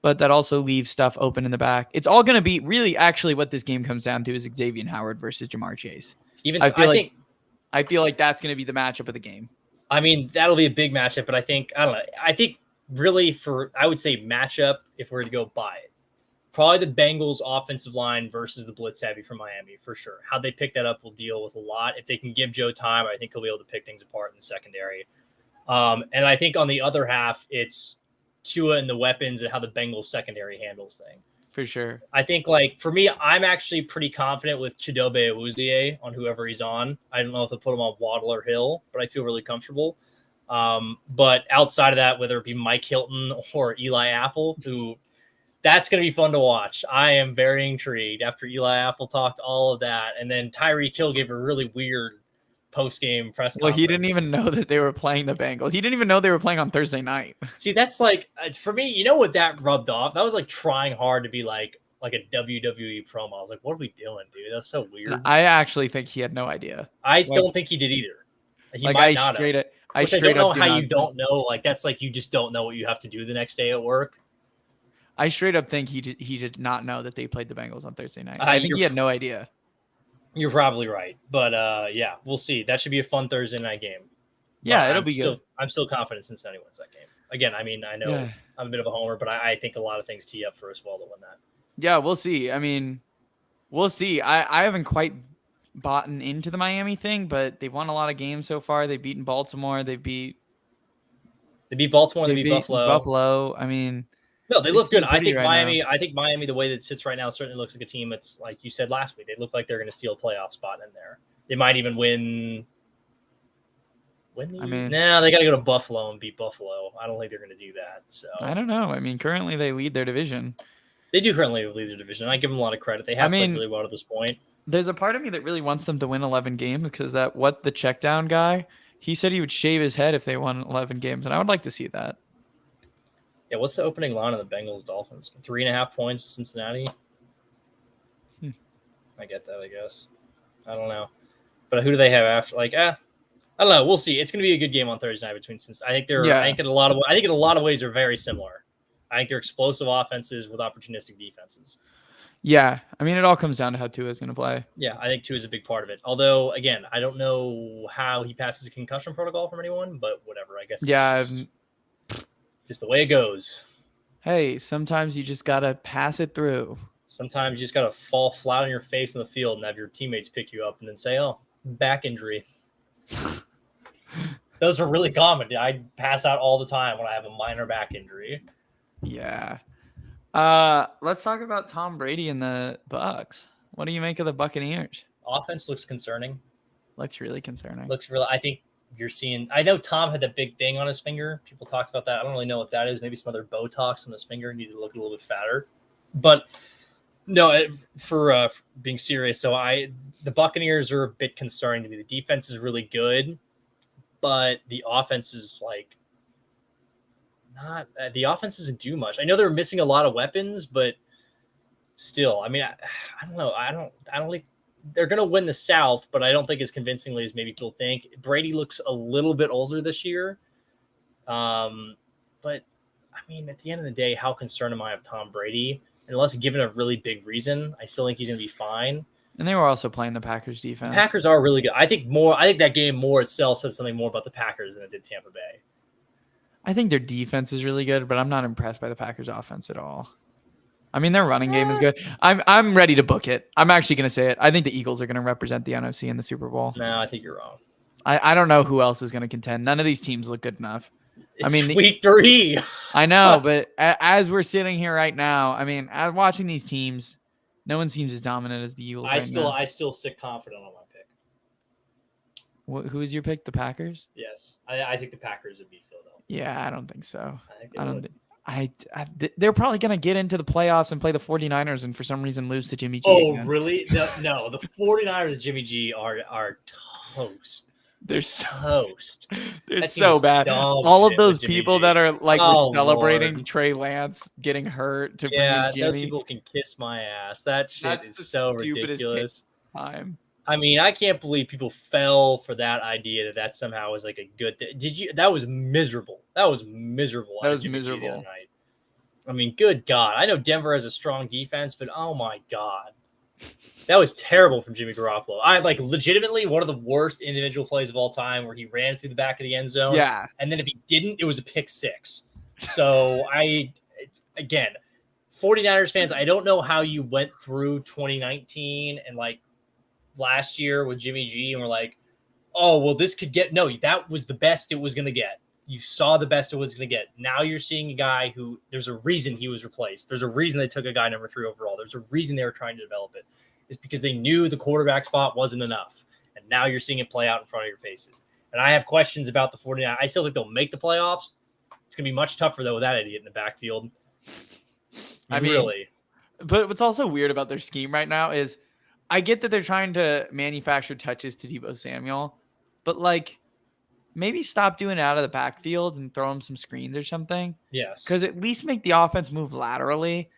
But that also leaves stuff open in the back. It's all going to be really actually what this game comes down to is Xavier Howard versus Jamar Chase. I feel like that's going to be the matchup of the game. I mean, that'll be a big matchup, but I think really I would say matchup, if we're to go by it, probably the Bengals offensive line versus the blitz heavy from Miami for sure. How they pick that up will deal with a lot. If they can give Joe time, I think he'll be able to pick things apart in the secondary. And I think on the other half, it's Tua and the weapons and how the Bengals secondary handles things. For sure. I think, for me, I'm actually pretty confident with Chidobe Awuzie on whoever he's on. I don't know if they'll put him on Waddle or Hill, but I feel really comfortable. But outside of that, whether it be Mike Hilton or Eli Apple, that's going to be fun to watch. I am very intrigued after Eli Apple talked all of that. And then Tyreek Hill gave a really weird post-game press conference. Well, he didn't even know that they were playing the Bengals. He didn't even know they were playing on Thursday night. See, that's for me, you know what that rubbed off? That was trying hard to be like a WWE promo. I was like, what are we doing, dude? That's so weird. I actually think he had no idea. I don't think he did either. He might not have. I don't know how you don't know. That's you just don't know what you have to do the next day at work. I straight up think he did not know that they played the Bengals on Thursday night. I think he had no idea. You're probably right. But yeah, we'll see. That should be a fun Thursday night game. Yeah, it'll be good. I'm still confident Cincinnati wins that game. Again, I mean, I know I'm a bit of a homer, but I think a lot of things tee up for us well to win that. Yeah, we'll see. I mean, we'll see. I haven't quite bought into the Miami thing, but they've won a lot of games so far. They've beaten Baltimore. They beat Baltimore. They beat Buffalo. I mean, no, they look good. I think Miami, the way that it sits right now, certainly looks like a team that's, like you said last week, they look like they're going to steal a playoff spot in there. They might even win. They got to go to Buffalo and beat Buffalo. I don't think they're going to do that. So I don't know. I mean, currently they lead their division. They do currently lead their division. I give them a lot of credit. They have played really well to this point. There's a part of me that really wants them to win 11 games because the check down guy, he said he would shave his head if they won 11 games, and I would like to see that. Yeah, what's the opening line of the Bengals Dolphins? 3.5 points, Cincinnati. I get that, I guess. I don't know, but who do they have after? I don't know. We'll see. It's going to be a good game on Thursday night between Cincinnati. I think in a lot of ways they're very similar. I think they're explosive offenses with opportunistic defenses. Yeah, I mean, it all comes down to how Tua is going to play. Yeah, I think Tua is a big part of it. Although, again, I don't know how he passes a concussion protocol from anyone, but whatever. I guess. Yeah. Just the way it goes. Hey, sometimes you just got to pass it through. Sometimes you just got to fall flat on your face in the field and have your teammates pick you up and then say, oh, back injury. Those are really common. I pass out all the time when I have a minor back injury. Yeah. Let's talk about Tom Brady and the Bucs. What do you make of the Buccaneers? Offense looks concerning. Looks really concerning. I think you're seeing. I know Tom had that big thing on his finger. People talked about that. I don't really know what that is. Maybe some other Botox on his finger. Need to look a little bit fatter. But no, for being serious. So the Buccaneers are a bit concerning to me. The defense is really good, but the offense is not. The offense doesn't do much. I know they're missing a lot of weapons, but still, I mean, I don't know. I don't think they're going to win the South, but I don't think as convincingly as maybe people think. Brady looks a little bit older this year. But I mean, at the end of the day, how concerned am I of Tom Brady? Unless given a really big reason, I still think he's going to be fine. And they were also playing the Packers defense. The Packers are really good. I think that game more itself says something more about the Packers than it did Tampa Bay. I think their defense is really good, but I'm not impressed by the Packers offense at all. I mean, their running game is good. I'm ready to book it. I'm actually going to say it. I think the Eagles are going to represent the NFC in the Super Bowl. No, I think you're wrong. I don't know who else is going to contend. None of these teams look good enough. It's week 3. I know, but as we're sitting here right now, I mean, watching these teams, no one seems as dominant as the Eagles. I still sit confident on my pick. Who is your pick? The Packers? Yes, I think the Packers would beat Philadelphia. Yeah, I don't think so. I They're probably going to get into the playoffs and play the 49ers and for some reason lose to Jimmy G. Oh, again. really? No, the 49ers and Jimmy G are toast. They're toast. They're so bad. All of those people that are like were celebrating Trey Lance getting hurt to bring in Jimmy. Those people can kiss my ass. That shit is so ridiculous. Time. I mean, I can't believe people fell for that idea that somehow was like a good thing. That was miserable. That was miserable. That was miserable. Night. I mean, good God. I know Denver has a strong defense, but oh my God. That was terrible from Jimmy Garoppolo. I like legitimately one of the worst individual plays of all time where he ran through the back of the end zone. Yeah. And then if he didn't, it was a pick 6. So again, 49ers fans, I don't know how you went through 2019 and like last year with Jimmy G and we're like, oh, well, this could get, no, that was the best it was going to get. You saw the best it was going to get. Now you're seeing a guy who there's a reason he was replaced. There's a reason they took a guy number 3 overall. There's a reason they were trying to develop it. It's because they knew the quarterback spot wasn't enough. And now you're seeing it play out in front of your faces. And I have questions about the 49ers. I still think they'll make the playoffs. It's going to be much tougher, though, with that idiot in the backfield. I mean, really. But what's also weird about their scheme right now is I get that they're trying to manufacture touches to Deebo Samuel, but like maybe stop doing it out of the backfield and throw him some screens or something. Yes. Because at least make the offense move laterally.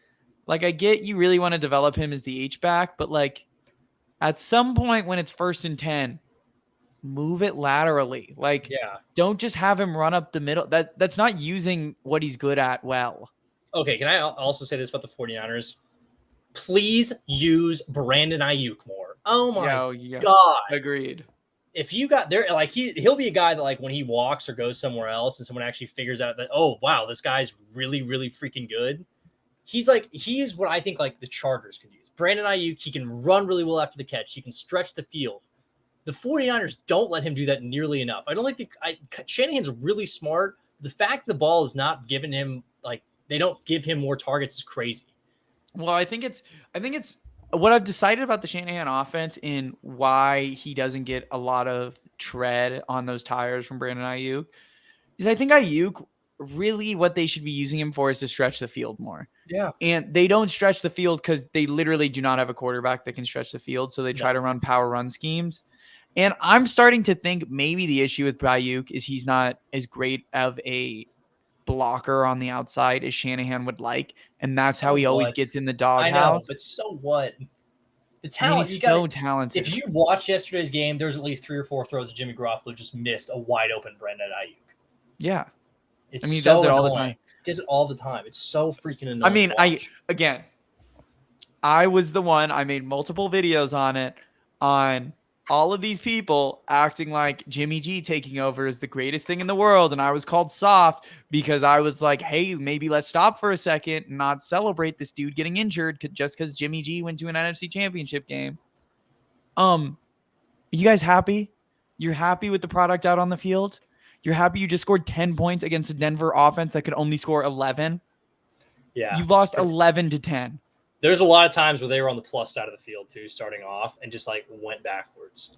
Like, I get you really want to develop him as the H-back, but, like, at some point when it's 1st and 10, move it laterally. Like, don't just have him run up the middle. That's not using what he's good at well. Okay, can I also say this about the 49ers? Please use Brandon Ayuk more. Oh, my God. Agreed. If you got there, like, he'll be a guy that, like, when he walks or goes somewhere else and someone actually figures out that, oh, wow, this guy's really, really freaking good. He is what I think like the Chargers could use. Brandon Ayuk, he can run really well after the catch. He can stretch the field. The 49ers don't let him do that nearly enough. I don't think Shanahan's really smart. The fact the ball is not given him, like they don't give him more targets is crazy. Well, I think it's what I've decided about the Shanahan offense and why he doesn't get a lot of tread on those tires from Brandon Ayuk is I think Ayuk really what they should be using him for is to stretch the field more. Yeah. And they don't stretch the field because they literally do not have a quarterback that can stretch the field. So they try to run power run schemes. And I'm starting to think maybe the issue with Ayuk is he's not as great of a blocker on the outside as Shanahan would like. And that's how he always gets in the doghouse. I know, but so what? The talent, he's so talented. If you watch yesterday's game, there's at least 3 or 4 throws that Jimmy Garoppolo just missed a wide open Brandon Ayuk. Yeah. It's he so does it all annoying. the time. He does it all the time. It's so freaking annoying. I mean, I was the one, I made multiple videos on it, on all of these people acting like Jimmy G taking over is the greatest thing in the world. And I was called soft because I was like, hey, maybe let's stop for a second and not celebrate this dude getting injured just because Jimmy G went to an NFC championship game. You guys happy? You're happy with the product out on the field? You're happy you just scored 10 points against a Denver offense that could only score 11? Yeah. You lost 11-10. There's a lot of times where they were on the plus side of the field too, starting off and just like went backwards.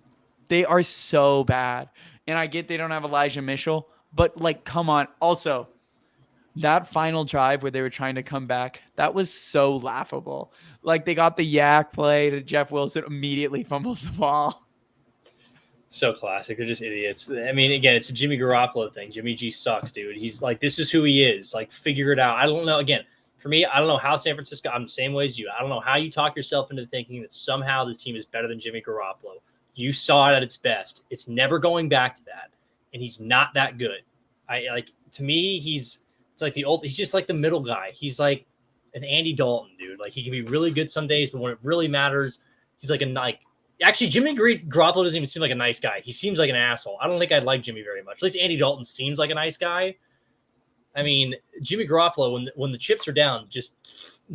They are so bad. And I get they don't have Elijah Mitchell, but like, come on. Also, that final drive where they were trying to come back, that was so laughable. Like they got the yak play to Jeff Wilson, immediately fumbles the ball. So classic. They're just idiots. I mean, again, it's a Jimmy Garoppolo thing. Jimmy G sucks, dude. He's like, this is who he is. Like, figure it out. I don't know. Again, For me, I don't know how San Francisco, I'm the same way as you. I don't know how you talk yourself into thinking that somehow this team is better than Jimmy Garoppolo. You saw it at its best. It's never going back to that. And he's not that good. To me, he's just like the middle guy. He's like an Andy Dalton, dude. Like, he can be really good some days, but when it really matters, he's actually, Jimmy Garoppolo doesn't even seem like a nice guy. He seems like an asshole. I don't think I like Jimmy very much. At least Andy Dalton seems like a nice guy. I mean, Jimmy Garoppolo, when the chips are down, just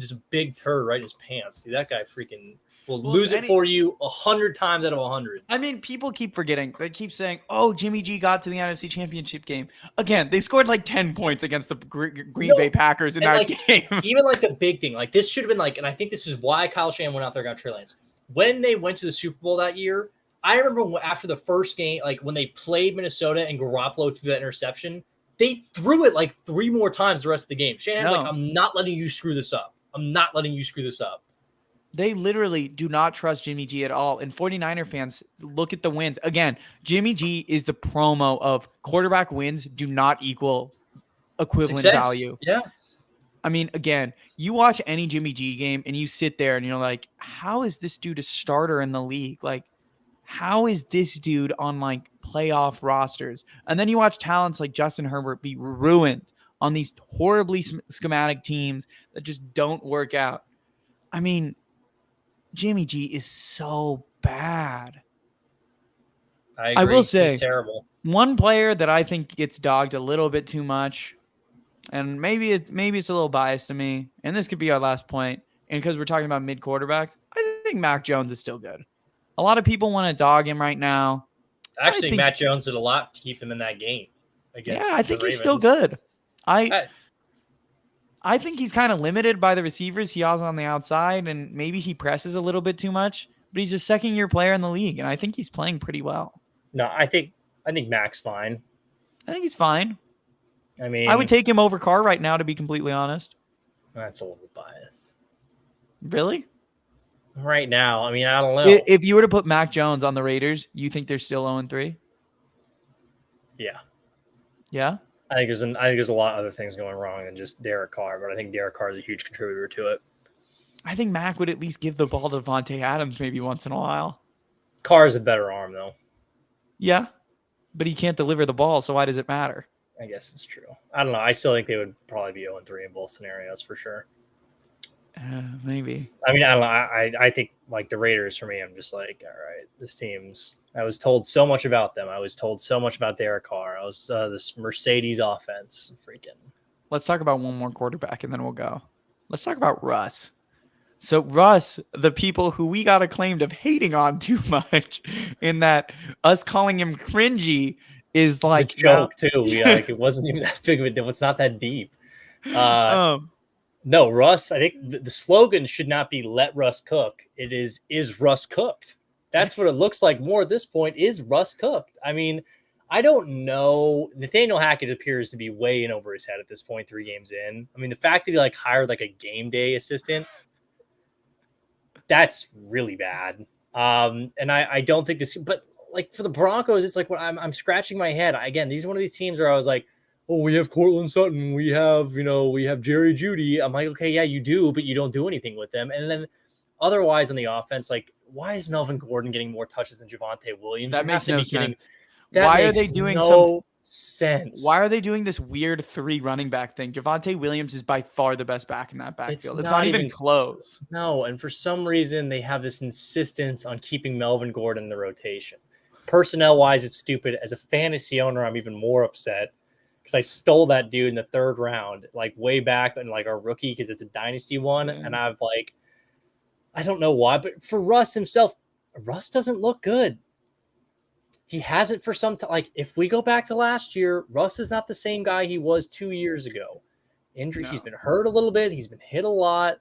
a big turd right in his pants. See, that guy freaking will lose it for you 100 times out of 100. I mean, people keep forgetting. They keep saying, "Oh, Jimmy G got to the NFC Championship game again." They scored like 10 points against the Green Bay Packers in that game. Even like the big thing, like this should have been like, and I think this is why Kyle Shanahan went out there and got Trey Lance. When they went to the Super Bowl that year, I remember after the first game, like when they played Minnesota and Garoppolo threw that interception, they threw it like 3 more times the rest of the game. Shanahan's like, I'm not letting you screw this up. I'm not letting you screw this up. They literally do not trust Jimmy G at all. And 49er fans, look at the wins. Again, Jimmy G is the promo of quarterback wins do not equal equivalent Success. Value. Yeah. I mean, again, you watch any Jimmy G game and you sit there and you're like, how is this dude a starter in the league? Like, how is this dude on like playoff rosters? And then you watch talents like Justin Herbert be ruined on these horribly schematic teams that just don't work out. I mean, Jimmy G is so bad. I agree. I will say, he's terrible. One player that I think gets dogged a little bit too much, and maybe it's a little biased to me, and this could be our last point, and because we're talking about mid quarterbacks, I think Mac Jones is still good. A lot of people want to dog him right now. Actually, Matt Jones did a lot to keep them in that game. I think he's still good. I think he's kind of limited by the receivers he has on the outside, and maybe he presses a little bit too much, but he's a second-year player in the league, and I think he's playing pretty well. No, I think Mac's fine. I think he's fine. I mean, I would take him over Carr right now, to be completely honest. That's a little biased. Really? Right now, I mean, I don't know. If you were to put Mac Jones on the Raiders, you think they're still 0-3? Yeah. Yeah? I think there's a lot of other things going wrong than just Derek Carr, but I think Derek Carr is a huge contributor to it. I think Mac would at least give the ball to Devontae Adams maybe once in a while. Carr is a better arm, though. Yeah, but he can't deliver the ball, so why does it matter? I guess it's true. I don't know. I still think they would probably be 0-3 in both scenarios for sure. Maybe. I mean, I don't know. I think like the Raiders for me, I'm just like, all right, this team's. I was told so much about them. I was told so much about Derek Carr. I was this Mercedes offense, freaking. Let's talk about one more quarterback and then we'll go. Let's talk about Russ. So Russ, the people who we got acclaimed of hating on too much, in that us calling him cringy is like a joke too. It wasn't even that big of a deal. It's not that deep. No, Russ, I think the slogan should not be "Let Russ cook." It is Russ cooked? That's what it looks like more at this point. Is Russ cooked? I mean, I don't know. Nathaniel Hackett appears to be way in over his head at this point, 3 games in. I mean, the fact that he hired a game day assistant, that's really bad. And I don't think this, but for the Broncos, it's when I'm scratching my head. Again, these are one of these teams where I was like, oh, we have Cortland Sutton, we have Jerry Jeudy. I'm like, okay, yeah, you do, but you don't do anything with them. And then otherwise on the offense, why is Melvin Gordon getting more touches than Javonte Williams? That makes no sense. Why are they doing sense? Why are they doing this weird 3 running back thing? Javonte Williams is by far the best back in that backfield. It's not even close. No, and for some reason they have this insistence on keeping Melvin Gordon in the rotation. Personnel-wise, it's stupid. As a fantasy owner, I'm even more upset because I stole that dude in the 3rd round, way back in our rookie, because it's a dynasty one, and I've I don't know why, but for Russ himself, Russ doesn't look good. He hasn't for some time. If we go back to last year, Russ is not the same guy he was 2 years ago. Injury, no. He's been hurt a little bit. He's been hit a lot.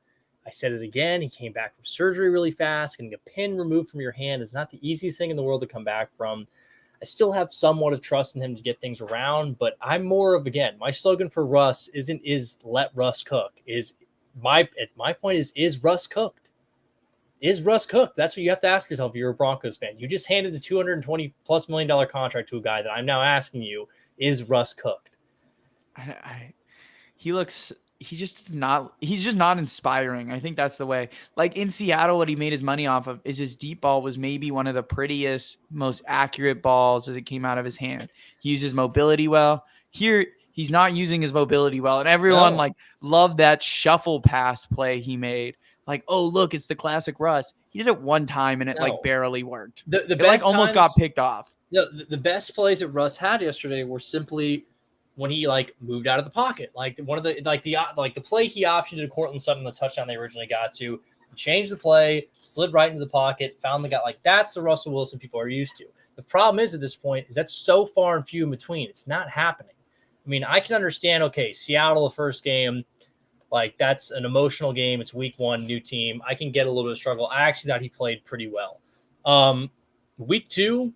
I said it again. He came back from surgery really fast. Getting a pin removed from your hand is not the easiest thing in the world to come back from. I still have somewhat of trust in him to get things around, but I'm more of, again, my slogan for Russ is let Russ cook. My point is Russ cooked? Is Russ cooked? That's what you have to ask yourself if you're a Broncos fan. You just handed the $220+ million contract to a guy that I'm now asking you, is Russ cooked? He looks he's just not inspiring. I think that's the way. Like in Seattle, what he made his money off of is his deep ball was maybe one of the prettiest, most accurate balls as it came out of his hand. He used his mobility well. Here, he's not using his mobility well. And everyone loved that shuffle pass play he made. Like, oh, look, it's the classic Russ. He did it one time and it barely worked. The best almost got picked off. The best plays that Russ had yesterday were simply when he moved out of the pocket. Like one of the the play he optioned to Cortland Sutton, the touchdown they originally got to. He changed the play, slid right into the pocket, found the guy. Like that's the Russell Wilson people are used to. The problem is at this point is that's so far and few in between. It's not happening. I mean, I can understand. Okay, Seattle, the first game, that's an emotional game. It's week 1, new team. I can get a little bit of struggle. I actually thought he played pretty well. Week 2,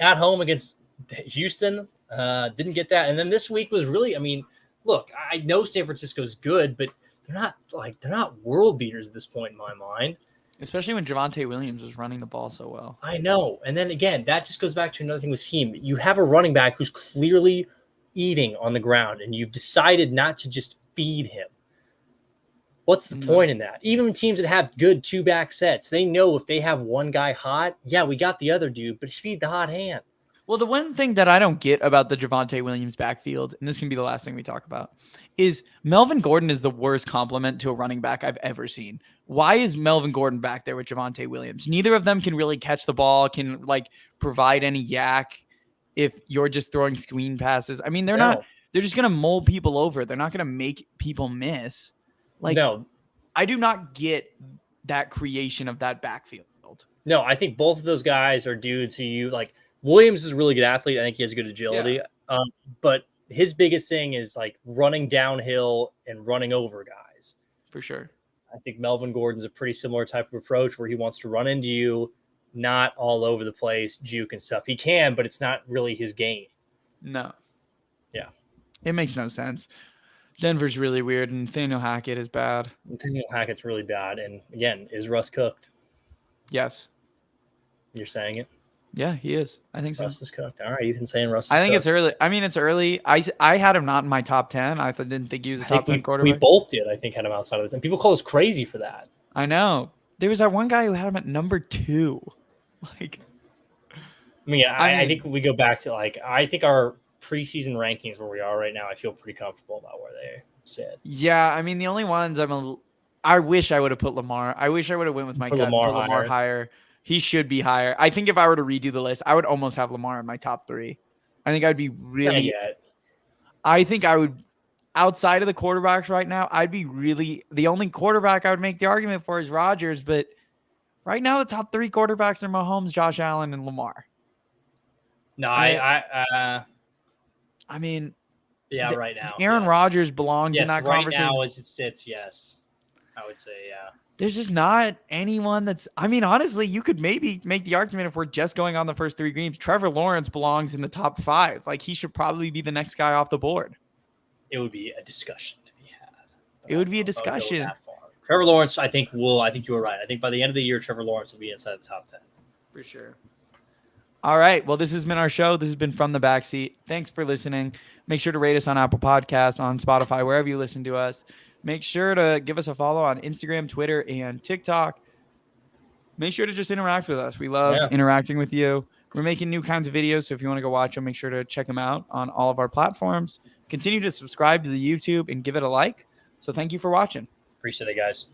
at home against Houston. Didn't get that. And then this week was really, I mean, look, I know San Francisco's good, but they're not world beaters at this point in my mind. Especially when Javonte Williams was running the ball so well. I know. And then again, that just goes back to another thing with him. You have a running back who's clearly eating on the ground, and you've decided not to just feed him. What's the point in that? Even teams that have good 2-back sets, they know if they have one guy hot, yeah, we got the other dude, but feed the hot hand. Well, the one thing that I don't get about the Javonte Williams backfield, and this can be the last thing we talk about, is Melvin Gordon is the worst compliment to a running back I've ever seen. Why is Melvin Gordon back there with Javonte Williams? Neither of them can really catch the ball, can provide any yak if you're just throwing screen passes. I mean, they're just going to mold people over. They're not going to make people miss. No. I do not get that creation of that backfield. No, I think both of those guys are dudes who Williams is a really good athlete. I think he has good agility. Yeah. But his biggest thing is running downhill and running over guys. For sure. I think Melvin Gordon's a pretty similar type of approach where he wants to run into you, not all over the place, juke and stuff. He can, but it's not really his game. No. Yeah. It makes no sense. Denver's really weird, and Nathaniel Hackett is bad. Nathaniel Hackett's really bad. And again, is Russ cooked? Yes. You're saying it? Yeah, he is. I think so. Russ is cooked. All right, Ethan saying Russ is I think cooked. it's early. I mean, it's early. I had him not in my top 10. I didn't think he was a top 10 quarterback. We both did, I think, had him outside of this. And people call us crazy for that. I know. There was that one guy who had him at number 2. I think we go back to I think our preseason rankings where we are right now, I feel pretty comfortable about where they sit. Yeah, I mean, the only ones I wish I would have put Lamar. I wish I would have went with my gut and put Lamar higher. He should be higher. I think if I were to redo the list, I would almost have Lamar in my top 3. I think I'd be really – I think I would – outside of the quarterbacks right now, I'd be really – the only quarterback I would make the argument for is Rodgers. But right now, the top 3 quarterbacks are Mahomes, Josh Allen, and Lamar. No, I mean – yeah, right now. Aaron Rodgers belongs in that conversation. Right now as it sits, yes. I would say, yeah. There's just not anyone that's – I mean, honestly, you could maybe make the argument if we're just going on the first 3 games. Trevor Lawrence belongs in the top 5. He should probably be the next guy off the board. It would be a discussion to be had. It would be a discussion. Trevor Lawrence, I think you were right. I think by the end of the year, Trevor Lawrence will be inside the top 10. For sure. All right. Well, this has been our show. This has been From the Backseat. Thanks for listening. Make sure to rate us on Apple Podcasts, on Spotify, wherever you listen to us. Make sure to give us a follow on Instagram, Twitter, and TikTok. Make sure to just interact with us. We love interacting with you. We're making new kinds of videos, so if you want to go watch them, make sure to check them out on all of our platforms. Continue to subscribe to the YouTube and give it a like. So thank you for watching. Appreciate it, guys.